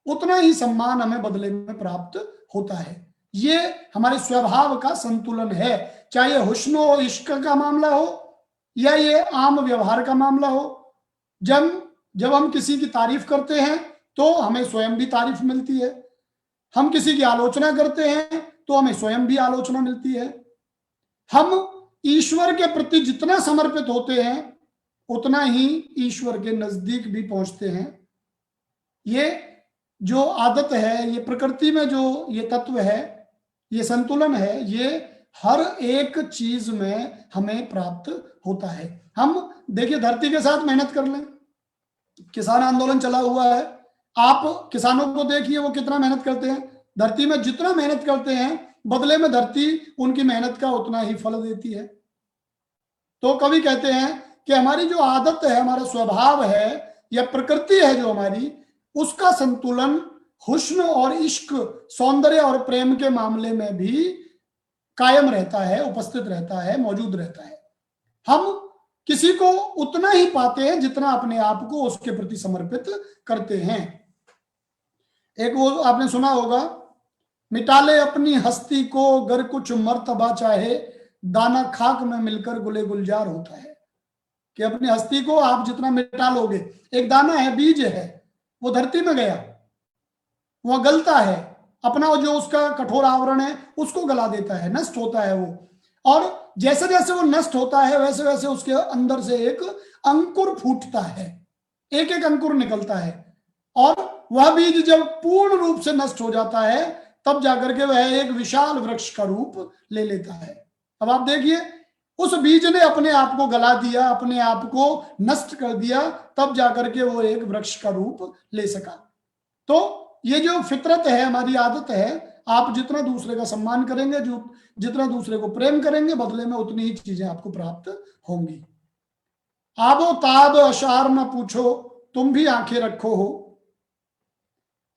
उतना ही सम्मान हमें बदले में प्राप्त होता है। ये हमारे स्वभाव का संतुलन है, चाहे हुस्न और इश्क का मामला हो या ये आम व्यवहार का मामला हो। जब हम किसी की तारीफ करते हैं तो हमें स्वयं भी तारीफ मिलती है, हम किसी की आलोचना करते हैं तो हमें स्वयं भी आलोचना मिलती है। हम ईश्वर के प्रति जितना समर्पित होते हैं उतना ही ईश्वर के नजदीक भी पहुंचते हैं। ये जो आदत है, ये प्रकृति में जो ये तत्व है, ये संतुलन है, ये हर एक चीज में हमें प्राप्त होता है। हम देखिए, धरती के साथ मेहनत कर लें, किसान आंदोलन चला हुआ है, आप किसानों को देखिए वो कितना मेहनत करते हैं। धरती में जितना मेहनत करते हैं बदले में धरती उनकी मेहनत का उतना ही फल देती है। तो कवि कहते हैं कि हमारी जो आदत है, हमारा स्वभाव है या प्रकृति है जो हमारी, उसका संतुलन हुस्न और इश्क, सौंदर्य और प्रेम के मामले में भी कायम रहता है, उपस्थित रहता है, मौजूद रहता है। हम किसी को उतना ही पाते हैं जितना अपने आप को उसके प्रति समर्पित करते हैं। एक वो आपने सुना होगा, मिटा ले अपनी हस्ती को गर कुछ मर्तबा चाहे, दाना खाक में मिलकर गुले गुलजार होता है। कि अपनी हस्ती को आप जितना मिटा लोगे, एक दाना है, बीज है, वो धरती में गया, वह गलता है, अपना जो उसका कठोर आवरण है उसको गला देता है, नष्ट होता है वो। और जैसे जैसे वो नष्ट होता है वैसे वैसे उसके अंदर से एक अंकुर फूटता है, एक एक अंकुर निकलता है। और वह बीज जब पूर्ण रूप से नष्ट हो जाता है तब जाकर के वह एक विशाल वृक्ष का रूप ले लेता है। अब आप देखिए, उस बीज ने अपने आप को गला दिया, अपने आप को नष्ट कर दिया, तब जाकर के वो एक वृक्ष का रूप ले सका। तो ये जो फितरत है, हमारी आदत है, आप जितना दूसरे का सम्मान करेंगे, जो जितना दूसरे को प्रेम करेंगे, बदले में उतनी ही चीजें आपको प्राप्त होंगी। आबो ताब अशार न पूछो तुम भी आंखें रखो हो।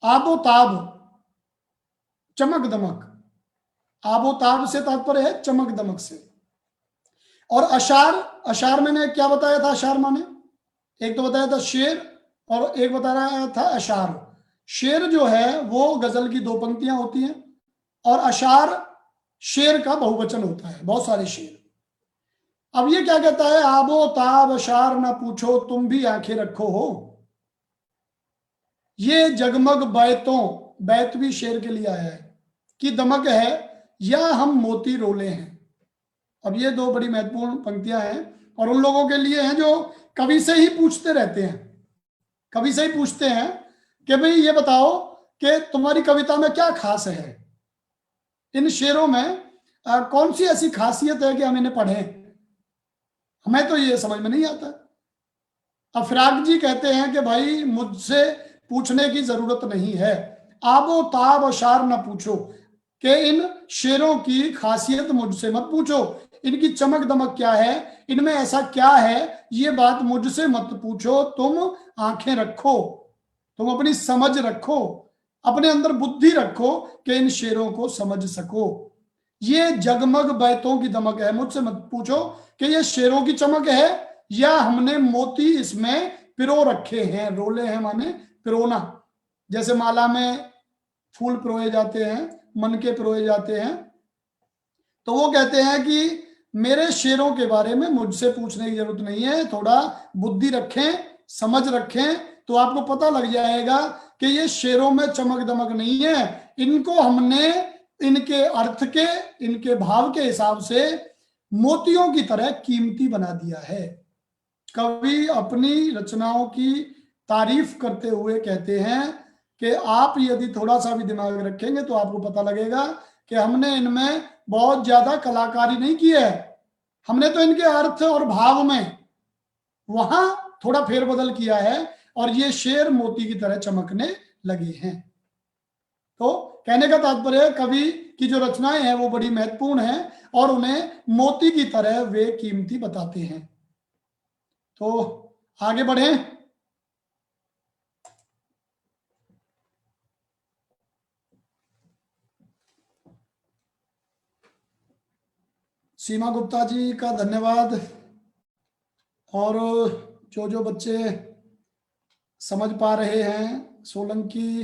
आबो ताब, चमक दमक, आबो ताब से तात्पर्य है चमक दमक से। और अशार, अशार मैंने क्या बताया था? अशार माने, एक तो बताया था शेर और एक बता रहा था अशार। शेर जो है वो गजल की 2 पंक्तियां होती हैं, और अशार शेर का बहुवचन होता है, बहुत सारे शेर। अब ये क्या कहता है? आबो ताब अशार ना पूछो तुम भी आंखें रखो हो। ये जगमग बैतों, बैत भी शेर के लिए आया है, कि दमक है या हम मोती रोले हैं। अब ये 2 बड़ी महत्वपूर्ण पंक्तियां हैं, और उन लोगों के लिए हैं जो कवि से ही पूछते रहते हैं, कवि से ही पूछते हैं कि भाई ये बताओ कि तुम्हारी कविता में क्या खास है, इन शेरों में कौन सी ऐसी खासियत है कि हम इन्हें पढ़ें, हमें तो ये समझ में नहीं आता। अब फिराक जी कहते हैं कि भाई मुझसे पूछने की जरूरत नहीं है, आबो ताब अशार न पूछो, कि इन शेरों की खासियत मुझसे मत पूछो, इनकी चमक दमक क्या है, इनमें ऐसा क्या है, ये बात मुझसे मत पूछो। तुम आंखें रखो, तुम अपनी समझ रखो, अपने अंदर बुद्धि रखो कि इन शेरों को समझ सको। ये जगमग बैतों की दमक है। मुझसे मत पूछो कि ये शेरों की चमक है या हमने मोती इसमें पिरो रखे हैं। रोले हैं माने पिरोना, जैसे माला में फूल पिरोए जाते हैं, मन के पिरोए जाते हैं। तो वो कहते हैं कि मेरे शेरों के बारे में मुझसे पूछने की जरूरत नहीं है, थोड़ा बुद्धि रखें, समझ रखें, तो आपको पता लग जाएगा कि ये शेरों में चमक दमक नहीं है। इनको हमने इनके अर्थ के, इनके भाव के हिसाब से मोतियों की तरह कीमती बना दिया है। कवि अपनी रचनाओं की तारीफ करते हुए कहते हैं कि आप यदि थोड़ा सा भी दिमाग रखेंगे तो आपको पता लगेगा कि हमने इनमें बहुत ज्यादा कलाकारी नहीं की है, हमने तो इनके अर्थ और भाव में वहां थोड़ा फेरबदल किया है और ये शेर मोती की तरह चमकने लगे हैं। तो कहने का तात्पर्य कवि की जो रचनाएं हैं वो बड़ी महत्वपूर्ण हैं और उन्हें मोती की तरह वे कीमती बताते हैं। तो आगे बढ़ें। सीमा गुप्ता जी का धन्यवाद। और जो जो बच्चे समझ पा रहे हैं, सोलंकी,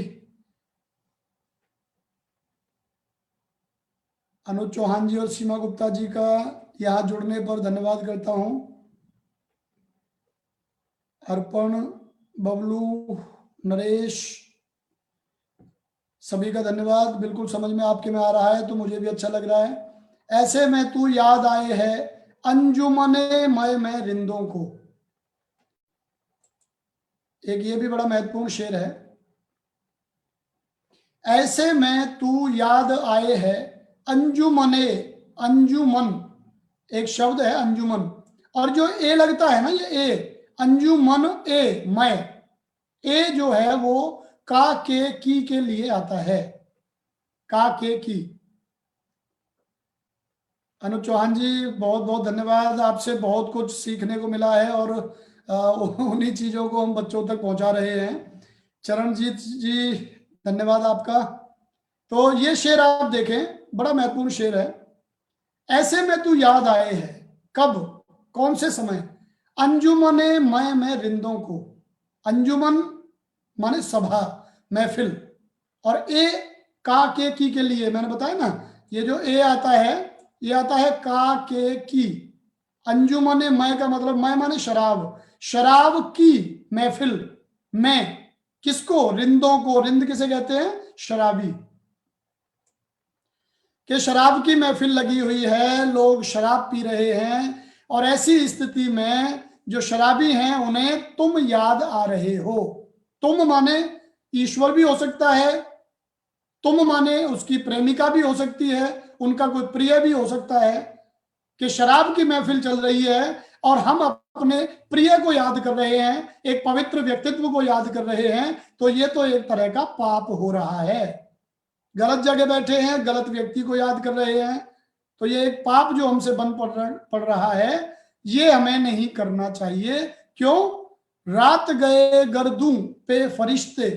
अनुज चौहान जी और सीमा गुप्ता जी का यहाँ जुड़ने पर धन्यवाद करता हूँ। अर्पण, बबलू, नरेश, सभी का धन्यवाद। बिल्कुल समझ में आपके में आ रहा है तो मुझे भी अच्छा लग रहा है। ऐसे में तू याद आए है अंजुमने मैं रिंदों को, एक ये भी बड़ा महत्वपूर्ण शेर है। ऐसे में तू याद आए है अंजुमने, अंजुमन एक शब्द है अंजुमन, और जो ए लगता है ना, ये ए, अंजुमन ए, मैं, ए जो है वो का के की के लिए आता है, का के की। अनुज चौहान जी बहुत बहुत धन्यवाद, आपसे बहुत कुछ सीखने को मिला है और उन्हीं चीजों को हम बच्चों तक पहुंचा रहे हैं। चरणजीत जी धन्यवाद आपका। तो ये शेर आप देखें, बड़ा महत्वपूर्ण शेर है। ऐसे में तू याद आए है, कब, कौन से समय, अंजुमने मैं रिंदों को, अंजुमन माने सभा, महफिल, और ए का के की के लिए, मैंने बताया ना, ये जो ए आता है ये आता है का के की। अंजुमने मैं का मतलब मैं माने शराब, शराब की महफिल में, किसको, रिंदों को, रिंद किसे कहते हैं, शराबी, कि शराब की महफिल लगी हुई है, लोग शराब पी रहे हैं और ऐसी स्थिति में जो शराबी हैं उन्हें तुम याद आ रहे हो। तुम माने ईश्वर भी हो सकता है, तुम माने उसकी प्रेमिका भी हो सकती है, उनका कोई प्रिय भी हो सकता है, कि शराब की महफिल चल रही है और हम अपने प्रिय को याद कर रहे हैं, एक पवित्र व्यक्तित्व को याद कर रहे हैं, तो ये तो एक तरह का पाप हो रहा है। गलत जगह बैठे हैं, गलत व्यक्ति को याद कर रहे हैं, तो ये एक पाप जो हमसे बन पड़ रहा है, ये हमें नहीं करना चाहिए। क्यों, रात गए गर्दू पे फरिश्ते,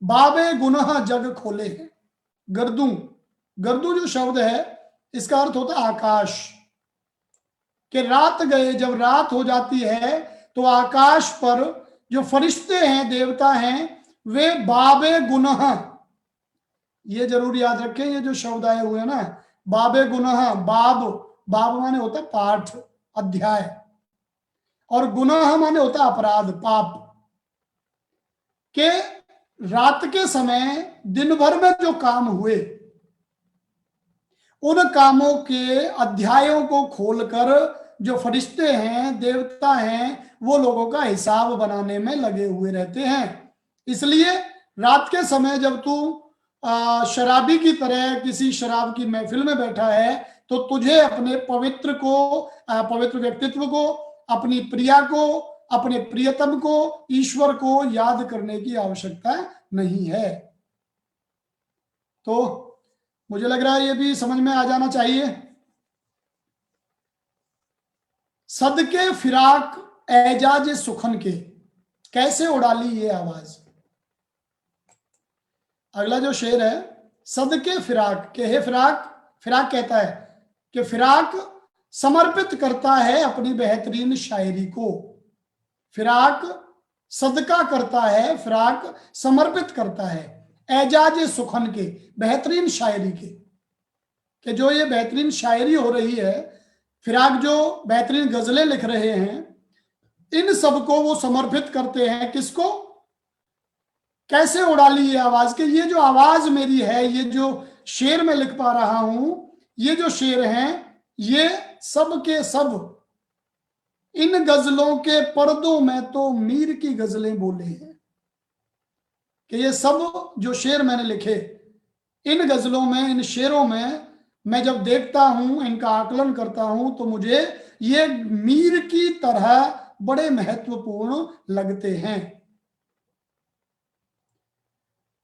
बाबे गुनाह जग खोले हैं। गर्दू, गर्दू जो शब्द है इसका अर्थ होता है आकाश, कि रात गए, जब रात हो जाती है तो आकाश पर जो फरिश्ते हैं, देवता हैं, वे बाबे गुनाह, ये जरूर याद रखें, ये जो शब्द आए हुए हैं ना, बाबे गुनाह, बाब, बाब माने होता है पाठ, अध्याय, और गुनाह माने होता है अपराध, पाप, के रात के समय दिन भर में जो काम हुए उन कामों के अध्यायों को खोलकर जो फरिश्ते हैं, देवता हैं, वो लोगों का हिसाब बनाने में लगे हुए रहते हैं। इसलिए रात के समय जब तू शराबी की तरह किसी शराब की महफिल में बैठा है तो तुझे अपने पवित्र को, पवित्र व्यक्तित्व को, अपनी प्रिया को, अपने प्रियतम को, ईश्वर को याद करने की आवश्यकता नहीं है। तो मुझे लग रहा है ये भी समझ में आ जाना चाहिए। सदके फिराक एजाज सुखन के, कैसे उड़ा ली ये आवाज। अगला जो शेर है, सदके फिराक, के हे फिराक, फिराक कहता है कि फिराक समर्पित करता है अपनी बेहतरीन शायरी को, फिराक सदका करता है, फिराक समर्पित करता है एजाज सुखन के, बेहतरीन शायरी के, कि जो ये बेहतरीन शायरी हो रही है, फिराक जो बेहतरीन गजलें लिख रहे हैं, इन सबको वो समर्पित करते हैं किसको? कैसे उड़ा ली ये आवाज के, ये जो आवाज मेरी है, ये जो शेर मैं लिख पा रहा हूं, ये जो शेर हैं, ये सब के सब इन गजलों के पर्दों में तो मीर की गजलें बोले हैं, कि ये सब जो शेर मैंने लिखे, इन गजलों में, इन शेरों में मैं जब देखता हूं, इनका आकलन करता हूं, तो मुझे ये मीर की तरह बड़े महत्वपूर्ण लगते हैं।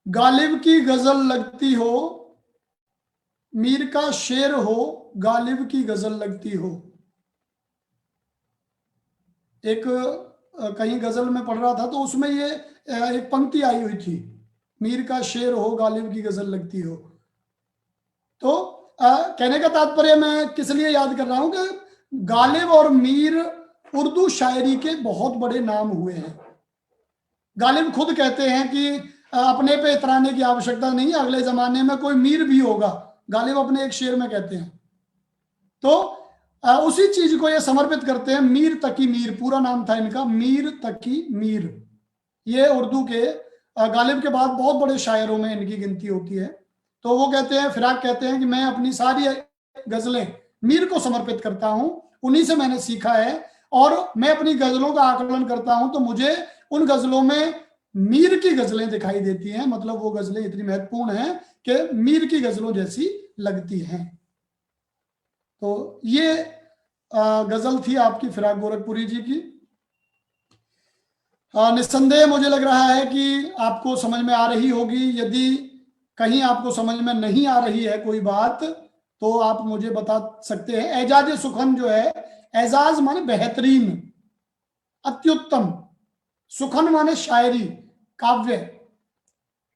गालिब की गजल लगती हो, मीर का शेर हो, गालिब की गजल लगती हो। एक कहीं गजल में पढ़ रहा था तो उसमें ये एक पंक्ति आई हुई थी, मीर का शेर हो, गालिब की गजल लगती हो। तो कहने का तात्पर्य मैं किस लिए याद कर रहा हूं कि गालिब और मीर उर्दू शायरी के बहुत बड़े नाम हुए हैं। गालिब खुद कहते हैं कि अपने पे इतराने की आवश्यकता नहीं, अगले जमाने में कोई मीर भी होगा, गालिब अपने एक शेर में कहते हैं। तो उसी चीज को ये समर्पित करते हैं। मीर तकी मीर पूरा नाम था इनका, मीर तकी मीर। ये उर्दू के गालिब के बाद बहुत बड़े शायरों में इनकी गिनती होती है। तो वो कहते हैं, फिराक कहते हैं कि मैं अपनी सारी गजलें मीर को समर्पित करता हूं, उन्हीं से मैंने सीखा है, और मैं अपनी गजलों का आकलन करता हूं तो मुझे उन गजलों में मीर की गजलें दिखाई देती हैं, मतलब वो गजलें इतनी महत्वपूर्ण हैं कि मीर की गजलों जैसी लगती हैं। तो ये गजल थी आपकी फिराक गोरखपुरी जी की। निस्संदेह मुझे लग रहा है कि आपको समझ में आ रही होगी। यदि कहीं आपको समझ में नहीं आ रही है कोई बात तो आप मुझे बता सकते हैं। एजाज सुखन जो है, एजाज माने बेहतरीन, अत्युत्तम, सुखन माने शायरी, काव्य,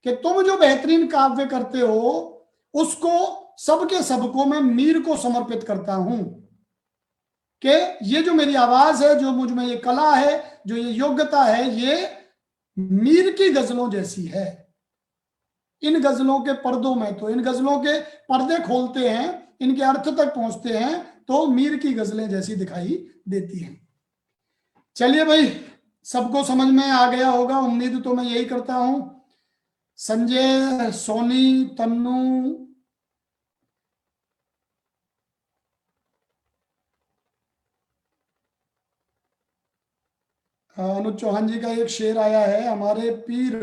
कि तुम जो बेहतरीन काव्य करते हो उसको सबके सबको मैं मीर को समर्पित करता हूं, कि ये जो मेरी आवाज है, जो मुझ में ये कला है, जो ये योग्यता है, ये मीर की गजलों जैसी है। इन गजलों के पर्दों में, तो इन गजलों के पर्दे खोलते हैं, इनके अर्थ तक पहुंचते हैं तो मीर की गजलें जैसी दिखाई देती हैं। चलिए भाई, सबको समझ में आ गया होगा, उम्मीद तो मैं यही करता हूं। संजय, सोनी, तन्नू, अनुज चौहान जी का एक शेर आया है, हमारे पीर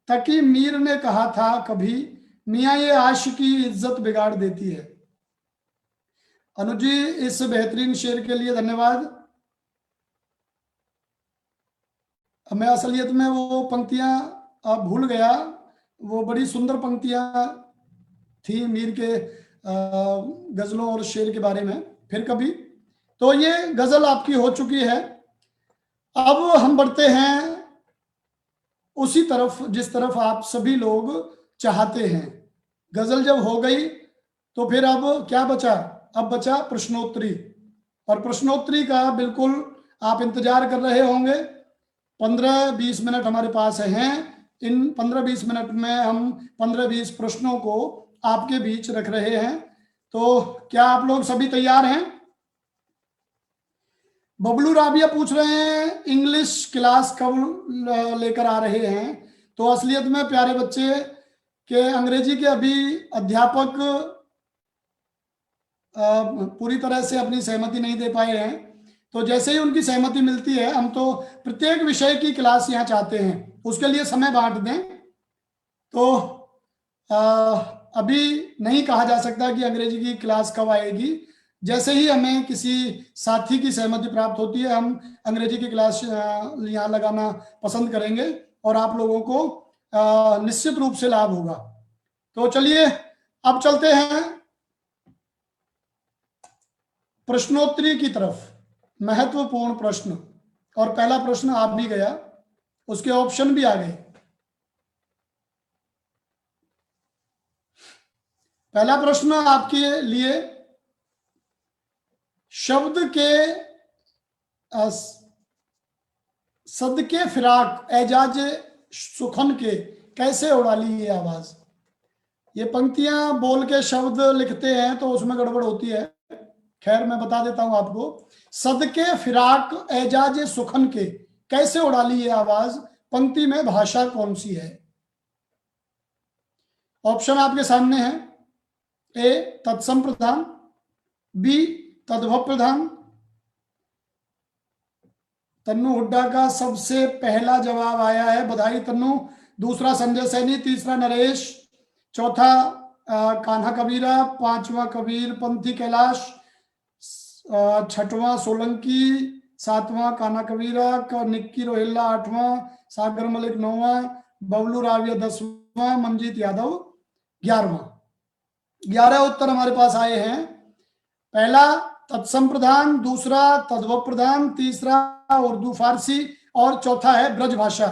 तकी मीर ने कहा था कभी, मियाँ ये आशिकी इज्जत बिगाड़ देती है। अनुज जी, इस बेहतरीन शेर के लिए धन्यवाद। मैं असलियत में वो पंक्तियां भूल गया, वो बड़ी सुंदर पंक्तियां थी मीर के गजलों और शेर के बारे में, फिर कभी। तो ये गजल आपकी हो चुकी है। अब हम बढ़ते हैं उसी तरफ जिस तरफ आप सभी लोग चाहते हैं। गजल जब हो गई तो फिर अब क्या बचा? अब बचा प्रश्नोत्तरी, और प्रश्नोत्तरी का बिल्कुल आप इंतजार कर रहे होंगे। 15-20 मिनट हमारे पास हैं। इन 15-20 मिनट में हम 15-20 प्रश्नों को आपके बीच रख रहे हैं। तो क्या आप लोग सभी तैयार हैं? बबलू राबिया पूछ रहे हैं इंग्लिश क्लास कब लेकर आ रहे हैं। तो असलियत में प्यारे बच्चे के अंग्रेजी के अभी अध्यापक पूरी तरह से अपनी सहमति नहीं दे पाए हैं। तो जैसे ही उनकी सहमति मिलती है, हम तो प्रत्येक विषय की क्लास यहाँ चाहते हैं, उसके लिए समय बांट दें। तो अभी नहीं कहा जा सकता कि अंग्रेजी की क्लास कब आएगी। जैसे ही हमें किसी साथी की सहमति प्राप्त होती है, हम अंग्रेजी की क्लास यहाँ लगाना पसंद करेंगे और आप लोगों को निश्चित रूप से लाभ होगा। तो चलिए अब चलते हैं प्रश्नोत्तरी की तरफ। महत्वपूर्ण प्रश्न, और पहला प्रश्न आ भी गया, उसके ऑप्शन भी आ गए। पहला प्रश्न आपके लिए, शब्द के सदके फिराक एजाज सुखन के कैसे उड़ा ली ये आवाज। ये पंक्तियां बोल के शब्द लिखते हैं तो उसमें गड़बड़ होती है, खैर मैं बता देता हूं आपको। सदके फिराक एजाज सुखन के कैसे उड़ा ली ये आवाज, पंक्ति में भाषा कौन सी है। ऑप्शन आपके सामने है। ए तत्सम प्रधान, बी तद्भव प्रधान। तन्नू हुड्डा का सबसे पहला जवाब आया है, बधाई तन्नू। दूसरा संजय सैनी, तीसरा नरेश, चौथा कान्हा कबीरा, पांचवा कबीर पंथी कैलाश, छठवां सोलंकी, सातवां कान्हा कबीरा का निक्की रोहिल्ला, आठवां सागर मलिक, नौवां बबलू राविया, 10वां मंजीत यादव, 11वां। 11 उत्तर हमारे पास आए हैं। पहला तत्सम प्रधान, दूसरा तद्भव प्रधान, तीसरा उर्दू फारसी और चौथा है ब्रज भाषा।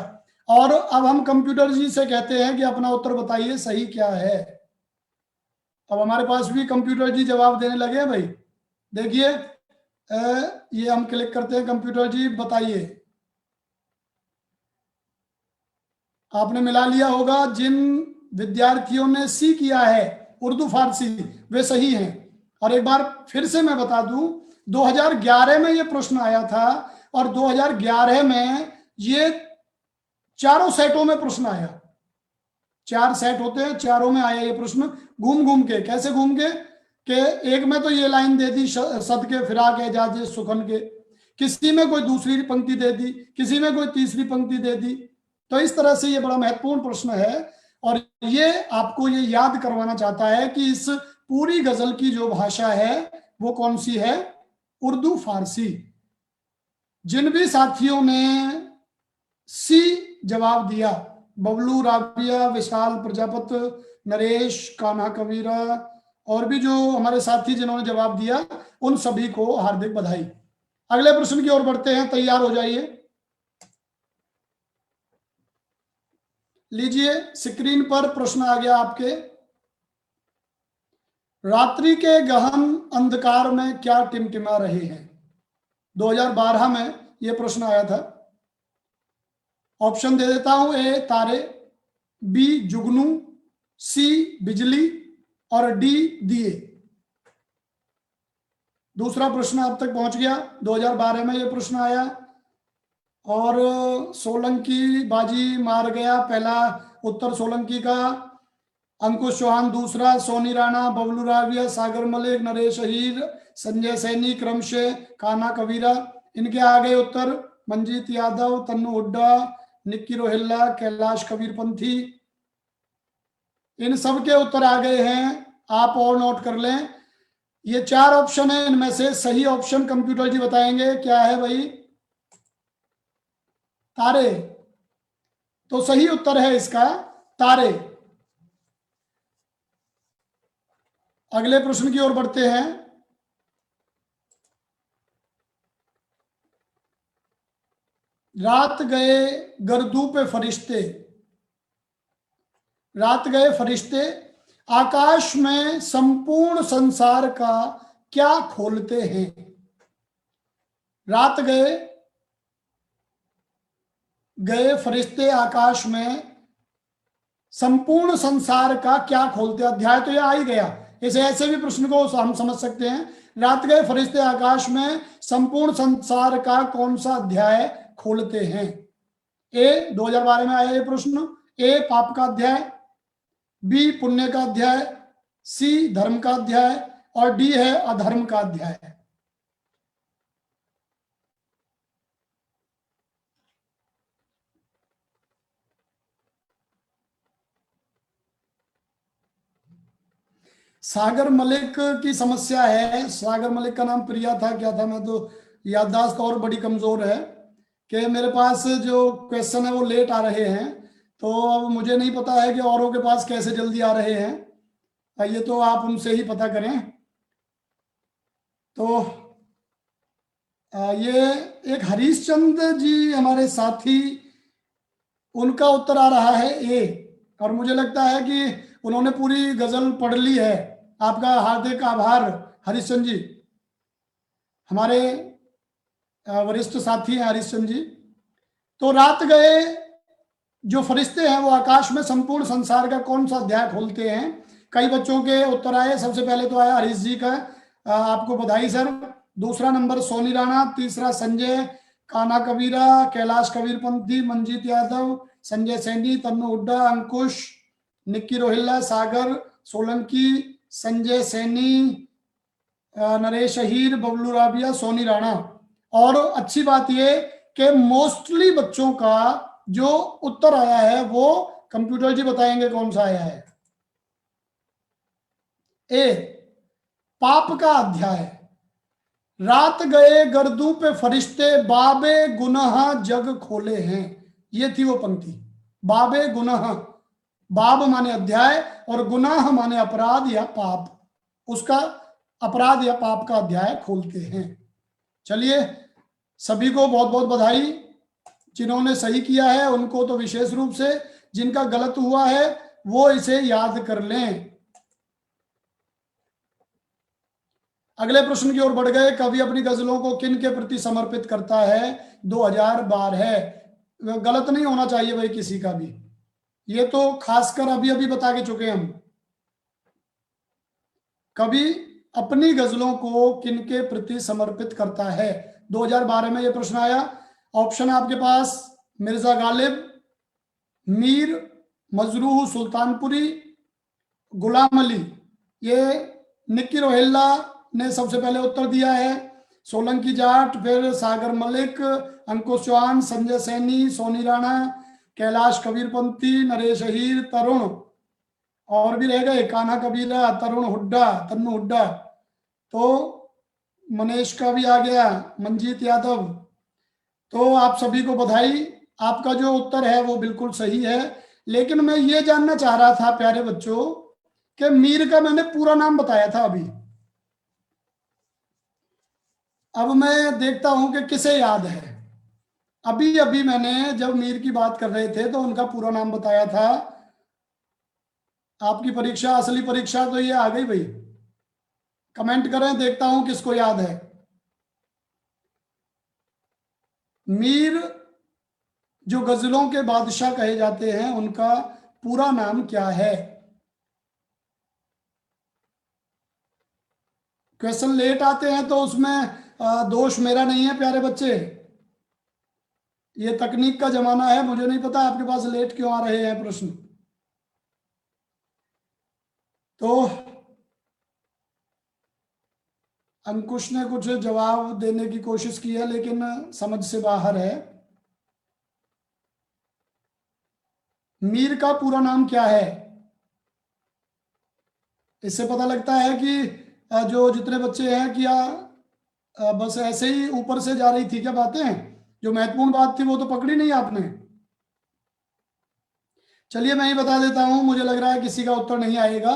और अब हम कंप्यूटर जी से कहते हैं कि अपना उत्तर बताइए सही क्या है। अब हमारे पास भी कंप्यूटर जी जवाब देने लगे हैं भाई। देखिए ये हम क्लिक करते हैं, कंप्यूटर जी बताइए। आपने मिला लिया होगा। जिन विद्यार्थियों ने सी किया है उर्दू फारसी वे सही हैं। और एक बार फिर से मैं बता दूं, 2011 में ये प्रश्न आया था और 2011 में ये चारों सेटों में प्रश्न आया। 4 सेट होते हैं, चारों में आया ये प्रश्न घूम घूम के। कैसे घूम के कि एक में तो ये लाइन दे दी सद के फिराक एजाज सुखन के, किसी में कोई दूसरी पंक्ति दे दी, किसी में कोई तीसरी पंक्ति दे दी। तो इस तरह से ये बड़ा महत्वपूर्ण प्रश्न है और ये आपको ये याद करवाना चाहता है कि इस पूरी गजल की जो भाषा है वो कौन सी है, उर्दू फारसी। जिन भी साथियों ने सी जवाब दिया, बबलू राबिया, विशाल प्रजापत, नरेश, कान्हा कबीरा और भी जो हमारे साथी जिन्होंने जवाब दिया, उन सभी को हार्दिक बधाई। अगले प्रश्न की ओर बढ़ते हैं, तैयार हो जाइए। लीजिए स्क्रीन पर प्रश्न आ गया आपके। रात्रि के गहन अंधकार में क्या टिमटिमा रहे हैं। 2012 में यह प्रश्न आया था। ऑप्शन दे देता हूं। ए तारे, बी जुगनू, सी बिजली और डी दिए। दूसरा प्रश्न अब तक पहुंच गया। 2012 में यह प्रश्न आया और सोलंकी बाजी मार गया। पहला उत्तर सोलंकी का, अंकुश चौहान दूसरा, सोनी राणा, बबलू राविया, सागर मलिक, नरेश अहीर, संजय सैनी, क्रमशः कान्हा कबीरा। इनके आगे उत्तर मंजीत यादव, तन्नू हुड्डा, निक्की रोहिल्ला, कैलाश कबीरपंथी। इन सब के उत्तर आ गए हैं, आप और नोट कर लें। ये 4 ऑप्शन है, इनमें से सही ऑप्शन कंप्यूटर जी बताएंगे क्या है भाई। तारे। तो सही उत्तर है इसका तारे। अगले प्रश्न की ओर बढ़ते हैं। रात गए गर्दू पे फरिश्ते, रात गए फरिश्ते आकाश में संपूर्ण संसार का क्या खोलते हैं। रात गए गए फरिश्ते आकाश में संपूर्ण संसार का क्या खोलते। अध्याय तो यह आ ही गया, इसे ऐसे भी प्रश्न को हम समझ सकते हैं। रात गए फरिश्ते आकाश में संपूर्ण संसार का कौन सा अध्याय खोलते हैं। ए 2012 में आया ये प्रश्न। ए पाप का अध्याय, बी पुण्य का अध्याय, सी धर्म का अध्याय और डी है अधर्म का अध्याय। सागर मलिक की समस्या है। सागर मलिक का नाम प्रिया था क्या था, मैं तो याददाश्त और बड़ी कमजोर है कि मेरे पास जो क्वेश्चन है वो लेट आ रहे हैं। तो अब मुझे नहीं पता है कि औरों के पास कैसे जल्दी आ रहे हैं, ये तो आप उनसे ही पता करें। तो ये एक हरीशचंद्र जी हमारे साथी, उनका उत्तर आ रहा है ए। और मुझे लगता है कि उन्होंने पूरी गजल पढ़ ली है आपका हार्दिक आभार हरिश्चंद्र जी, हमारे वरिष्ठ साथी हैं हरिश्चंद्र जी। तो रात गए जो फरिश्ते हैं वो आकाश में संपूर्ण संसार का कौन सा अध्याय खोलते हैं? कई बच्चों के उत्तर आए। सबसे पहले तो आया हरीश जी का, आपको बधाई सर। दूसरा नंबर सोनी राणा, तीसरा संजय, कान्हा कबीरा, कैलाश कबीरपंथी, मंजीत यादव, संजय सैनी, तन्नू हुड्डा, अंकुश, निक्की रोहिल्ला, सागर सोलंकी, संजय सैनी, नरेश अहीर, बबलू राबिया, सोनी राणा। और अच्छी बात ये कि मोस्टली बच्चों का जो उत्तर आया है वो कंप्यूटर जी बताएंगे कौन सा आया है। ए, पाप का अध्याय। रात गए गर्दू पे फरिश्ते, बाबे गुनाह जग खोले हैं। ये थी वो पंक्ति, बाबे गुनाह। बाब माने अध्याय और गुनाह माने अपराध या पाप, उसका अपराध या पाप का अध्याय खोलते हैं। चलिए, सभी को बहुत बहुत बधाई। जिन्होंने सही किया है उनको तो विशेष रूप से, जिनका गलत हुआ है वो इसे याद कर लें। अगले प्रश्न की ओर बढ़ गए। कवि अपनी गजलों को किन के प्रति समर्पित करता है? 2000 बार है। गलत नहीं होना चाहिए भाई किसी का भी। ये तो खासकर अभी अभी बता के चुके हम। कवि अपनी गजलों को किन के प्रति समर्पित करता है? 2012 में ये प्रश्न आया। ऑप्शन आपके पास मिर्जा गालिब, मीर मजरूह सुल्तानपुरी, गुलाम अली। ये निक्की रोहिल्ला ने सबसे पहले उत्तर दिया है। सोलंकी जाट, फिर सागर मलिक, अंकुश चौहान, संजय सैनी, सोनी राणा, कैलाश कबीरपंथी, नरेश अहीर, तरुण, और भी रह गए कान्हा कबीरा, तरुण हुड्डा, तन्नू हुड्डा। तो मनीष का भी आ गया, मंजीत यादव। तो आप सभी को बधाई। आपका जो उत्तर है वो बिल्कुल सही है। लेकिन मैं ये जानना चाह रहा था प्यारे बच्चों कि मीर का मैंने पूरा नाम बताया था अभी। अब मैं देखता हूं कि किसे याद है। अभी अभी मैंने जब मीर की बात कर रहे थे तो उनका पूरा नाम बताया था। आपकी परीक्षा, असली परीक्षा तो ये आ गई भाई। कमेंट करें, देखता हूं किसको याद है। मीर जो गजलों के बादशाह कहे जाते हैं उनका पूरा नाम क्या है? क्वेश्चन लेट आते हैं तो उसमें दोष मेरा नहीं है प्यारे बच्चे। ये तकनीक का जमाना है। मुझे नहीं पता आपके पास लेट क्यों आ रहे हैं प्रश्न। तो अंकुश ने कुछ जवाब देने की कोशिश की है लेकिन समझ से बाहर है। मीर का पूरा नाम क्या है? इससे पता लगता है कि जो जितने बच्चे हैं क्या बस ऐसे ही ऊपर से जा रही थी क्या बातें? जो महत्वपूर्ण बात थी वो तो पकड़ी नहीं आपने। चलिए मैं ही बता देता हूं, मुझे लग रहा है किसी का उत्तर नहीं आएगा।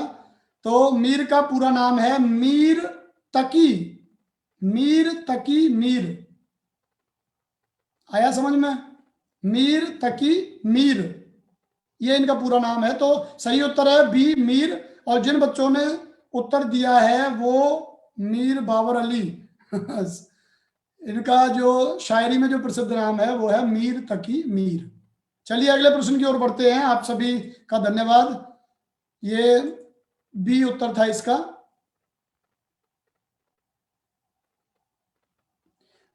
तो मीर का पूरा नाम है मीर तकी। मीर तकी मीर, आया समझ में? मीर तकी मीर, ये इनका पूरा नाम है। तो सही उत्तर है बी, मीर। और जिन बच्चों ने उत्तर दिया है वो मीर बाबर अली इनका जो शायरी में जो प्रसिद्ध नाम है वो है मीर तकी मीर। चलिए अगले प्रश्न की ओर बढ़ते हैं। आप सभी का धन्यवाद। ये बी उत्तर था इसका।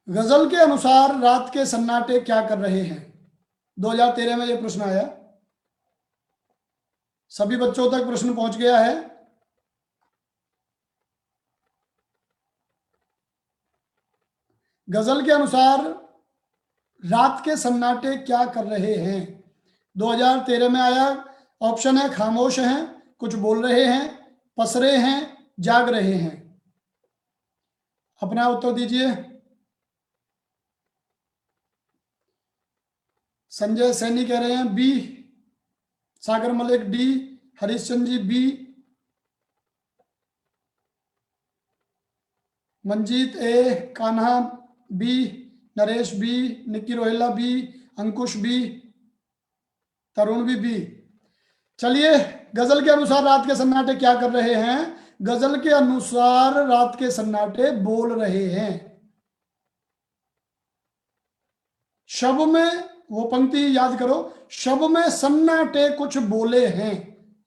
गजल के अनुसार रात के सन्नाटे क्या कर रहे हैं? 2013 में यह प्रश्न आया। सभी बच्चों तक प्रश्न पहुंच गया है। गजल के अनुसार रात के सन्नाटे क्या कर रहे हैं? 2013 में आया। ऑप्शन है खामोश हैं, कुछ बोल रहे हैं, पसरे हैं, जाग रहे हैं। अपना उत्तर दीजिए। संजय सैनी कह रहे हैं B, Sagar Malik D, Harishchandra ji B, Manjeet A, Kanha B, Naresh B, Nikki Rohilla B, Ankush B, Tarun भी बी। चलिए, गजल के अनुसार रात के सन्नाटे क्या कर रहे हैं? गजल के अनुसार रात के सन्नाटे बोल रहे हैं। शब में, वो पंक्ति याद करो, शब में सन्नाटे कुछ बोले हैं,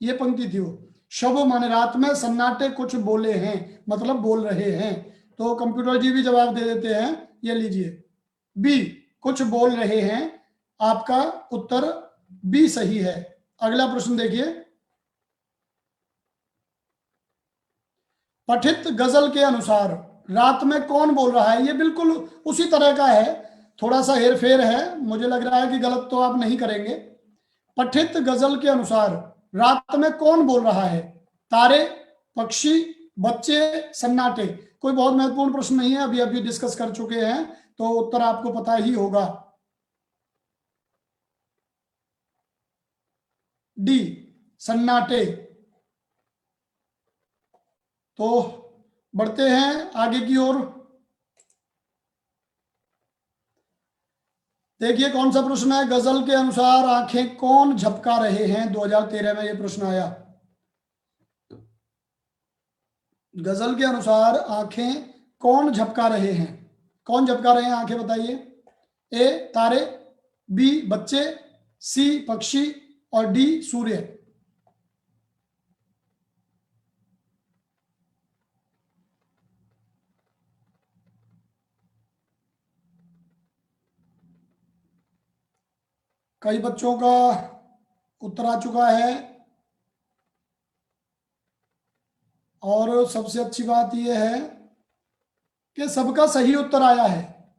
ये पंक्ति थी वो। शब माने रात में, सन्नाटे कुछ बोले हैं मतलब बोल रहे हैं। तो कंप्यूटर जी भी जवाब दे देते हैं, ये लीजिए बी, कुछ बोल रहे हैं। आपका उत्तर बी सही है। अगला प्रश्न देखिए, पठित गजल के अनुसार रात में कौन बोल रहा है। ये बिल्कुल उसी तरह का है, थोड़ा सा हेरफेर है, मुझे लग रहा है कि गलत तो आप नहीं करेंगे। पठित गजल के अनुसार रात में कौन बोल रहा है। तारे, पक्षी, बच्चे, सन्नाटे। कोई बहुत महत्वपूर्ण प्रश्न नहीं है, अभी अभी डिस्कस कर चुके हैं, तो उत्तर आपको पता ही होगा। डी, सन्नाटे। तो बढ़ते हैं आगे की ओर। देखिए कौन सा प्रश्न है। गजल के अनुसार आंखें कौन झपका रहे हैं। 2013 में यह प्रश्न आया। गजल के अनुसार आंखें कौन झपका रहे हैं। कौन झपका रहे हैं आंखें, बताइए। ए, तारे, बी, बच्चे, सी, पक्षी और डी, सूर्य। कई बच्चों का उत्तर आ चुका है और सबसे अच्छी बात यह है कि सबका सही उत्तर आया है।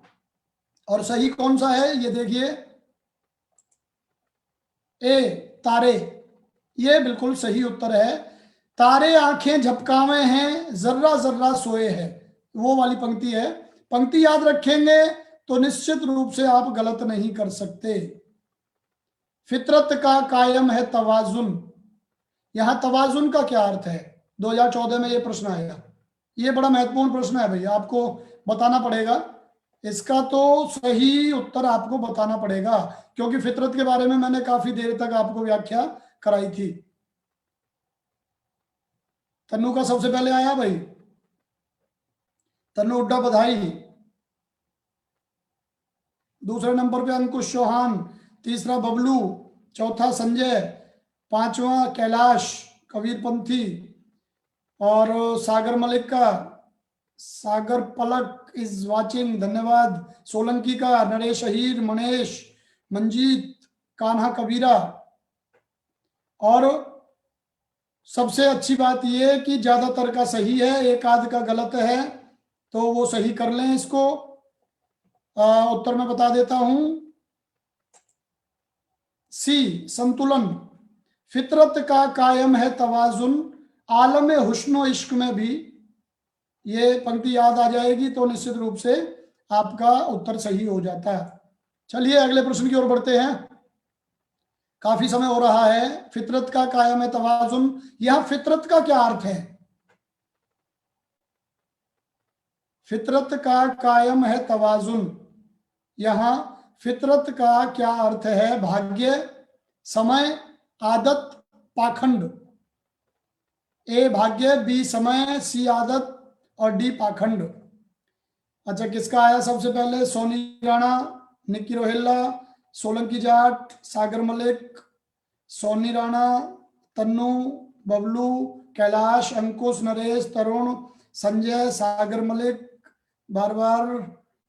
और सही कौन सा है ये देखिए, ए, तारे, ये बिल्कुल सही उत्तर है। तारे आंखें झपकावे हैं, जर्रा जर्रा सोए है, वो वाली पंक्ति है। पंक्ति याद रखेंगे तो निश्चित रूप से आप गलत नहीं कर सकते। फितरत का कायम है तवाजुन, यहां तवाजुन का क्या अर्थ है। 2014 में ये प्रश्न आएगा। ये बड़ा महत्वपूर्ण प्रश्न है भैया, आपको बताना पड़ेगा इसका तो सही उत्तर आपको बताना पड़ेगा, क्योंकि फितरत के बारे में मैंने काफी देर तक आपको व्याख्या कराई थी। तन्नू का सबसे पहले आया भाई, तन्नू उड्डा, बधाई। दूसरे नंबर पे अंकुश चौहान, तीसरा बबलू, चौथा संजय, पांचवा कैलाश कबीरपंथी और सागर मलिक का, सागर पलक इज वाचिंग, धन्यवाद। सोलंकी का नरेश अहीर, मनेश, मंजीत, कान्हा कबीरा। और सबसे अच्छी बात यह कि ज्यादातर का सही है, एक आध का गलत है, तो वो सही कर लें इसको। उत्तर मैं बता देता हूं, सी, संतुलन। फितरत का कायम है तवाजुन, आलम हुस्नो इश्क में भी, ये पंक्ति याद आ जाएगी तो निश्चित रूप से आपका उत्तर सही हो जाता है। चलिए अगले प्रश्न की ओर बढ़ते हैं, काफी समय हो रहा है। फितरत का कायम है तवाजुन, यहां फितरत का क्या अर्थ है। फितरत का कायम है तवाजुन, यहां फितरत का क्या अर्थ है। भाग्य, समय, आदत, पाखंड। ए भाग्य, बी समय, सी आदत और डी पाखंड। अच्छा किसका आया सबसे पहले। सोनी राणा, निक्की रोहिल्ला, सोलंकी जाट, सागर मलिक, सोनी राणा, तन्नू, बबलू, कैलाश, अंकुश, नरेश, तरुण, संजय, सागर मलिक, बार बार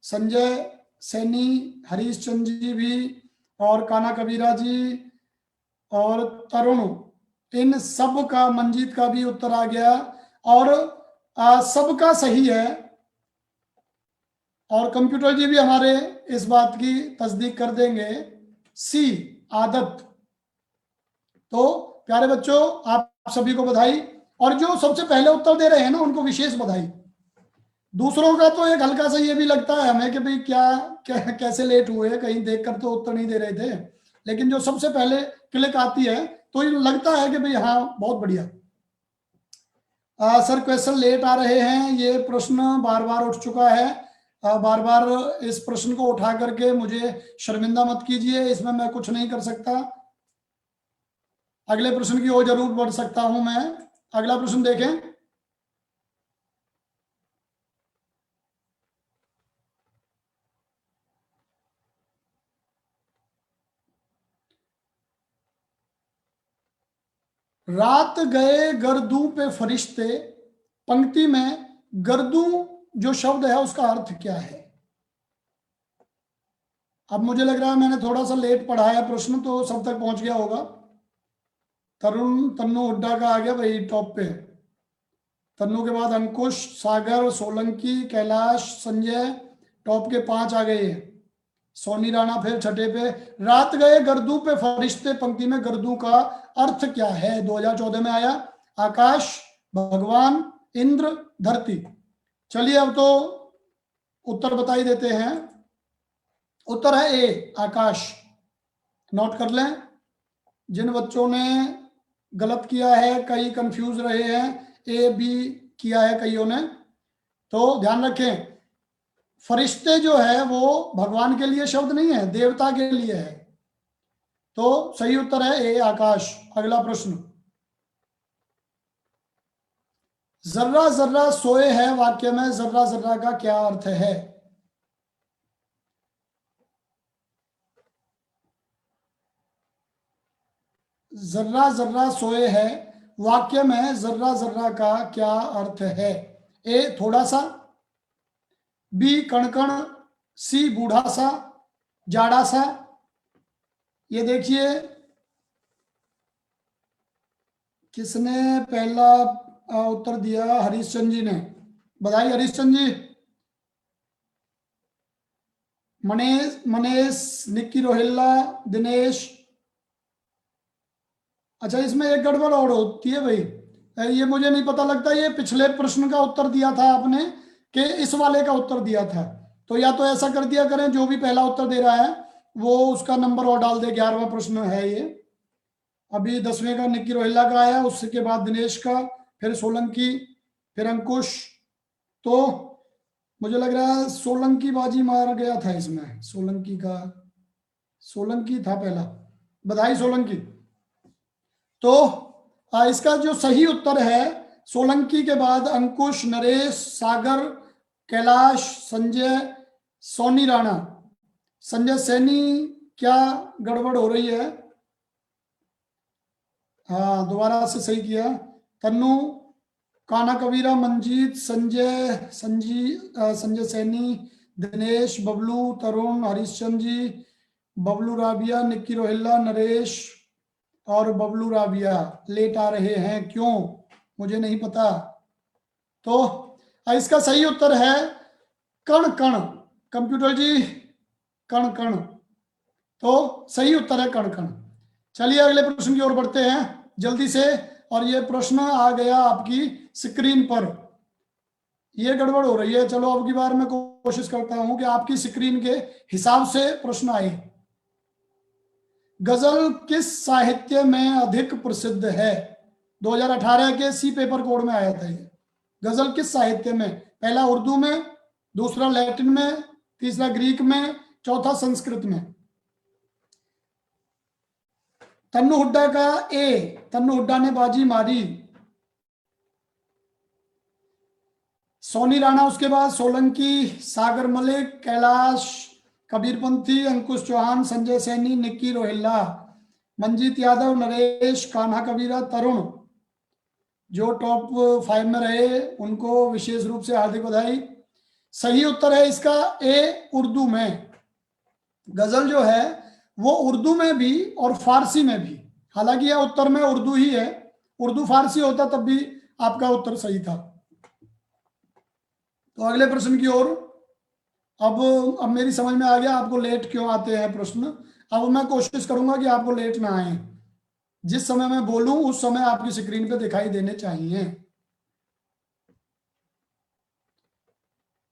संजय, सैनी, हरीश चंद जी भी और काना कबीरा जी और तरुण, इन सब का, मंजीत का भी उत्तर आ गया और सबका सही है। और कंप्यूटर जी भी हमारे इस बात की तस्दीक कर देंगे, सी, आदत। तो प्यारे बच्चों आप सभी को बधाई, और जो सबसे पहले उत्तर दे रहे हैं ना उनको विशेष बधाई। दूसरों का तो एक हल्का सा ये भी लगता है हमें कि भाई क्या कैसे लेट हुए, कहीं देखकर तो उत्तर नहीं दे रहे थे, लेकिन जो सबसे पहले क्लिक आती है तो ये लगता है कि भाई हाँ बहुत बढ़िया। सर क्वेश्चन लेट आ रहे हैं, ये प्रश्न बार बार उठ चुका है। बार बार इस प्रश्न को उठा करके मुझे शर्मिंदा मत कीजिए, इसमें मैं कुछ नहीं कर सकता। अगले प्रश्न की ओर जरूर बढ़ सकता हूं मैं। अगला प्रश्न देखें, रात गए गर्दू पे फरिश्ते, पंक्ति में गर्दू जो शब्द है उसका अर्थ क्या है? अब मुझे लग रहा है मैंने थोड़ा सा लेट पढ़ाया प्रश्न, तो सब तक पहुंच गया होगा। तरुण तन्नू हुड्डा का आ गया भाई टॉप पे। तन्नू के बाद अंकुश, सागर, सोलंकी, कैलाश, संजय, टॉप के 5 आ गए। सोनी राणा फिर छठे पे। रात गए गर्दू पे फरिश्ते, पंक्ति में गर्दू का अर्थ क्या है? 2014 में आया। आकाश, भगवान, इंद्र, धरती। चलिए अब तो उत्तर बता ही देते हैं। उत्तर है ए, आकाश। नोट कर लें। जिन बच्चों ने गलत किया है, कई कंफ्यूज रहे हैं, ए बी किया है कईयों ने, तो ध्यान रखें, फरिश्ते जो है वो भगवान के लिए शब्द नहीं है, देवता के लिए है। तो सही उत्तर है ए, आकाश। अगला प्रश्न, जर्रा जर्रा सोए है वाक्य में जर्रा जर्रा का क्या अर्थ है? जर्रा जर्रा सोए है वाक्य में जर्रा जर्रा का क्या अर्थ है? ए, थोड़ा सा, बी, कणकण, सी, बूढ़ा सा, जाड़ा सा। ये देखिए किसने पहला उत्तर दिया? हरीशचंद जी ने। बधाई हरीशचंद जी। मनीष मनीष, निक्की रोहिल्ला, दिनेश। अच्छा, इसमें एक गड़बड़ और होती है भाई, ये मुझे नहीं पता लगता, ये पिछले प्रश्न का उत्तर दिया था आपने कि इस वाले का उत्तर दिया था? तो या तो ऐसा कर दिया करें, जो भी पहला उत्तर दे रहा है वो उसका नंबर और डाल दे। 11वां प्रश्न है ये। अभी 10वें का निक्की रोहिल्ला का आया, उसके बाद दिनेश का, फिर सोलंकी, फिर अंकुश। तो मुझे लग रहा है सोलंकी बाजी मार गया था इसमें। सोलंकी का, सोलंकी था पहला। बधाई सोलंकी। तो इसका जो सही उत्तर है, सोलंकी के बाद अंकुश, नरेश, सागर, कैलाश, संजय, सोनी राणा। संजय सैनी, क्या गड़बड़ हो रही है? हाँ, दोबारा से सही किया। तन्नू, कान्हा कबीरा, मंजीत, संजय सैनी, दिनेश, बबलू, तरुण, हरीशचंद जी, बबलू राबिया, निक्की रोहिल्ला, नरेश और बबलू राबिया लेट आ रहे हैं, क्यों मुझे नहीं पता। तो इसका सही उत्तर है कण कण। कंप्यूटर जी, कण कण। तो सही उत्तर है कण कण। चलिए अगले प्रश्न की ओर बढ़ते हैं जल्दी से। और ये प्रश्न आ गया आपकी स्क्रीन पर। ये गड़बड़ हो रही है, चलो अब की बार मैं कोशिश करता हूं कि आपकी स्क्रीन के हिसाब से प्रश्न आए। गजल किस साहित्य में अधिक प्रसिद्ध है? 2018 के सी पेपर कोड में आया था ये। गजल किस साहित्य में? पहला उर्दू में, दूसरा लैटिन में, तीसरा ग्रीक में, चौथा संस्कृत में। तन्नू हुड्डा का ए, तन्नू हुड्डा ने बाजी मारी। सोनी राणा उसके बाद, सोलंकी, सागर मलिक, कैलाश कबीरपंथी, अंकुश चौहान, संजय सैनी, निक्की रोहिल्ला, मंजीत यादव, नरेश, कान्हा कबीरा, तरुण। जो टॉप 5 में रहे उनको विशेष रूप से हार्दिक बधाई। सही उत्तर है इसका ए, उर्दू में। गजल जो है वो उर्दू में भी और फारसी में भी, हालांकि यह उत्तर में उर्दू ही है, उर्दू फारसी होता तब भी आपका उत्तर सही था। तो अगले प्रश्न की ओर। अब मेरी समझ में आ गया आपको लेट क्यों आते हैं प्रश्न। अब मैं कोशिश करूंगा कि आपको लेट ना आए। जिस समय मैं बोलूं उस समय आपकी स्क्रीन पे दिखाई देने चाहिए।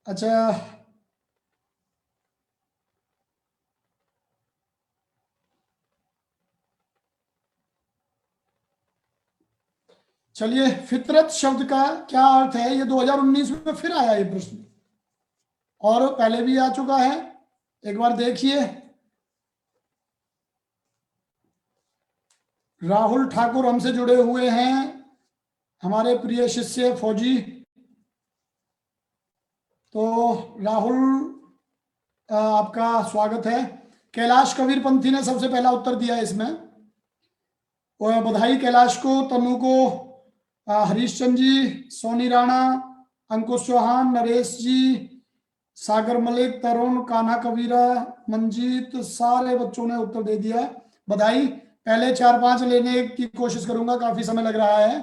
अच्छा, चलिए, फितरत शब्द का क्या अर्थ है? ये 2019 में फिर आया ये प्रश्न, और पहले भी आ चुका है, एक बार देखिए। राहुल ठाकुर हमसे जुड़े हुए हैं, हमारे प्रिय शिष्य फौजी। तो राहुल, आपका स्वागत है। कैलाश कबीरपंथी ने सबसे पहला उत्तर दिया इसमें। और बधाई कैलाश को, तनु को, हरीश चंद जी, सोनी राणा, अंकुश चौहान, नरेश जी, सागर मलिक, तरुण, कान्हा कबीरा, मंजीत, सारे बच्चों ने उत्तर दे दिया। बधाई। पहले 4-5 लेने की कोशिश करूंगा, काफी समय लग रहा है।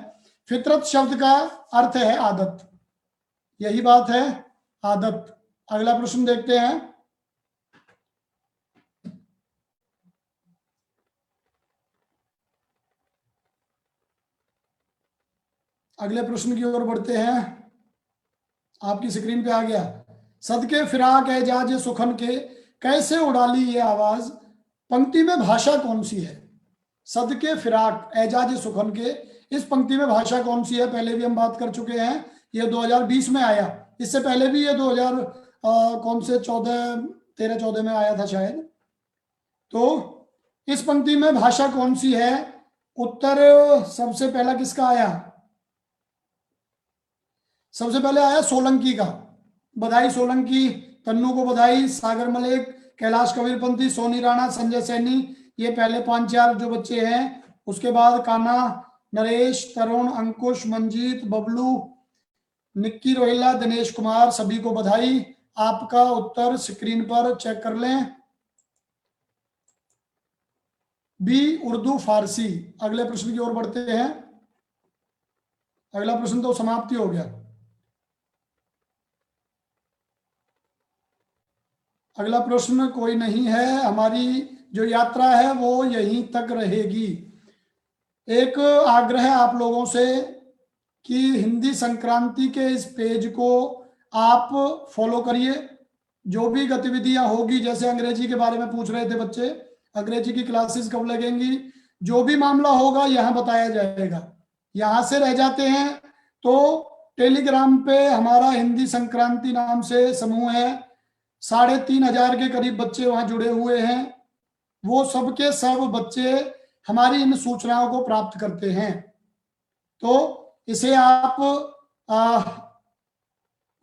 फितरत शब्द का अर्थ है आदत, यही बात है, आदत। अगला प्रश्न देखते हैं। अगले प्रश्न की ओर बढ़ते हैं। आपकी स्क्रीन पे आ गया। सदके फिराक एजाज सुखन के, कैसे उड़ाली ये आवाज, पंक्ति में भाषा कौन सी है? सदके फिराक एजाज सुखन के, इस पंक्ति में भाषा कौन सी है? पहले भी हम बात कर चुके हैं, ये 2020 में आया। इससे पहले भी ये 2000 कौन से 13-14 में आया था शायद। तो इस पंक्ति में भाषा कौन सी है? उत्तर सबसे पहला किसका आया? सबसे पहले आया सोलंकी का। बधाई सोलंकी, तन्नू को बधाई, सागर मलिक, कैलाश कबीरपंथी, सोनी राणा, संजय सैनी, ये पहले 5-4 जो बच्चे हैं। उसके बाद कान्हा, नरेश, तरुण, अंकुश, मंजीत, बबलू, निक्की रोहिला, दिनेश कुमार, सभी को बधाई। आपका उत्तर स्क्रीन पर चेक कर लें। बी उर्दू फारसी। अगले प्रश्न की ओर बढ़ते हैं। अगला प्रश्न तो समाप्ति हो गया। अगला प्रश्न कोई नहीं है, हमारी जो यात्रा है वो यहीं तक रहेगी। एक आग्रह आप लोगों से कि हिंदी संक्रांति के इस पेज को आप फॉलो करिए। जो भी गतिविधियां होगी, जैसे अंग्रेजी के बारे में पूछ रहे थे बच्चे, अंग्रेजी की क्लासेस कब लगेंगी, जो भी मामला होगा यहाँ बताया जाएगा। यहाँ से रह जाते हैं तो टेलीग्राम पे हमारा हिंदी संक्रांति नाम से समूह है, 3500 के करीब बच्चे वहां जुड़े हुए हैं। वो सबके सब बच्चे हमारी इन सूचनाओं को प्राप्त करते हैं। तो इसे आप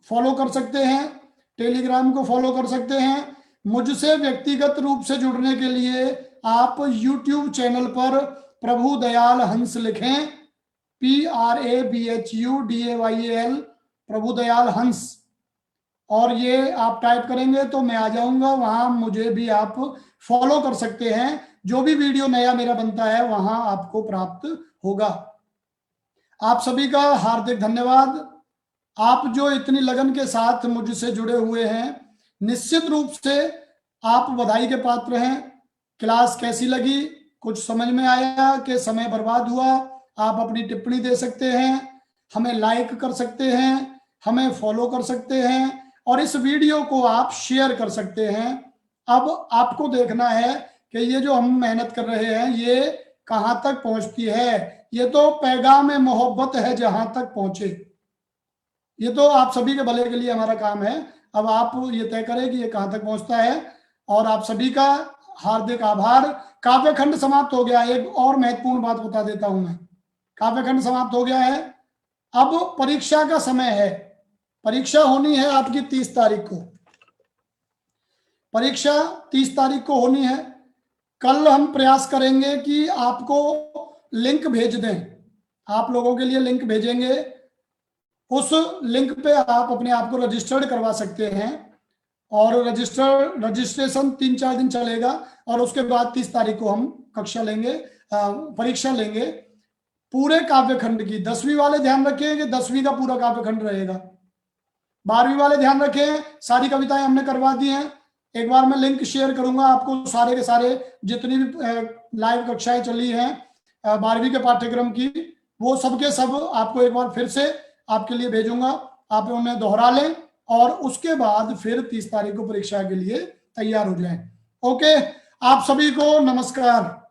फॉलो कर सकते हैं, टेलीग्राम को फॉलो कर सकते हैं। मुझसे व्यक्तिगत रूप से जुड़ने के लिए आप यूट्यूब चैनल पर प्रभु दयाल हंस लिखें, PRABHUDAYAL, प्रभु दयाल हंस, और ये आप टाइप करेंगे तो मैं आ जाऊंगा। वहां मुझे भी आप फॉलो कर सकते हैं, जो भी वीडियो नया मेरा बनता है वहां आपको प्राप्त होगा। आप सभी का हार्दिक धन्यवाद। आप जो इतनी लगन के साथ मुझसे जुड़े हुए हैं, निश्चित रूप से आप बधाई के पात्र हैं। क्लास कैसी लगी, कुछ समझ में आया कि समय बर्बाद हुआ? आप अपनी टिप्पणी दे सकते हैं, हमें लाइक कर सकते हैं, हमें फॉलो कर सकते हैं, और इस वीडियो को आप शेयर कर सकते हैं। अब आपको देखना है कि ये जो हम मेहनत कर रहे हैं ये कहां तक पहुंचती है। ये तो पैगाम मोहब्बत है जहां तक पहुंचे। ये तो आप सभी के भले के लिए हमारा काम है। अब आप ये तय करें कि ये कहां तक पहुंचता है। और आप सभी का हार्दिक आभार। काव्यखंड समाप्त हो गया। एक और महत्वपूर्ण बात बता देता हूं मैं, काव्यखंड समाप्त हो गया है। अब परीक्षा का समय है। परीक्षा होनी है आपकी 30 तारीख को। परीक्षा 30 तारीख को होनी है। कल हम प्रयास करेंगे कि आपको लिंक भेज दें, आप लोगों के लिए लिंक भेजेंगे। उस लिंक पे आप अपने आप को रजिस्टर्ड करवा सकते हैं, और रजिस्ट्रेशन 3-4 दिन चलेगा, और उसके बाद 30 तारीख को हम कक्षा लेंगे, परीक्षा लेंगे पूरे काव्यखंड की। 10वीं वाले ध्यान रखें कि 10वीं का पूरा काव्यखंड रहेगा। 12वीं वाले ध्यान रखें, सारी कविताएं हमने करवा दी हैं। एक बार मैं लिंक शेयर करूंगा आपको, सारे के सारे जितनी भी लाइव कक्षाएं चली हैं 12वीं के पाठ्यक्रम की, वो सबके सब आपको एक बार फिर से आपके लिए भेजूंगा। आप उन्हें दोहरा लें और उसके बाद फिर 30 तारीख को परीक्षा के लिए तैयार हो जाएं। ओके, आप सभी को नमस्कार।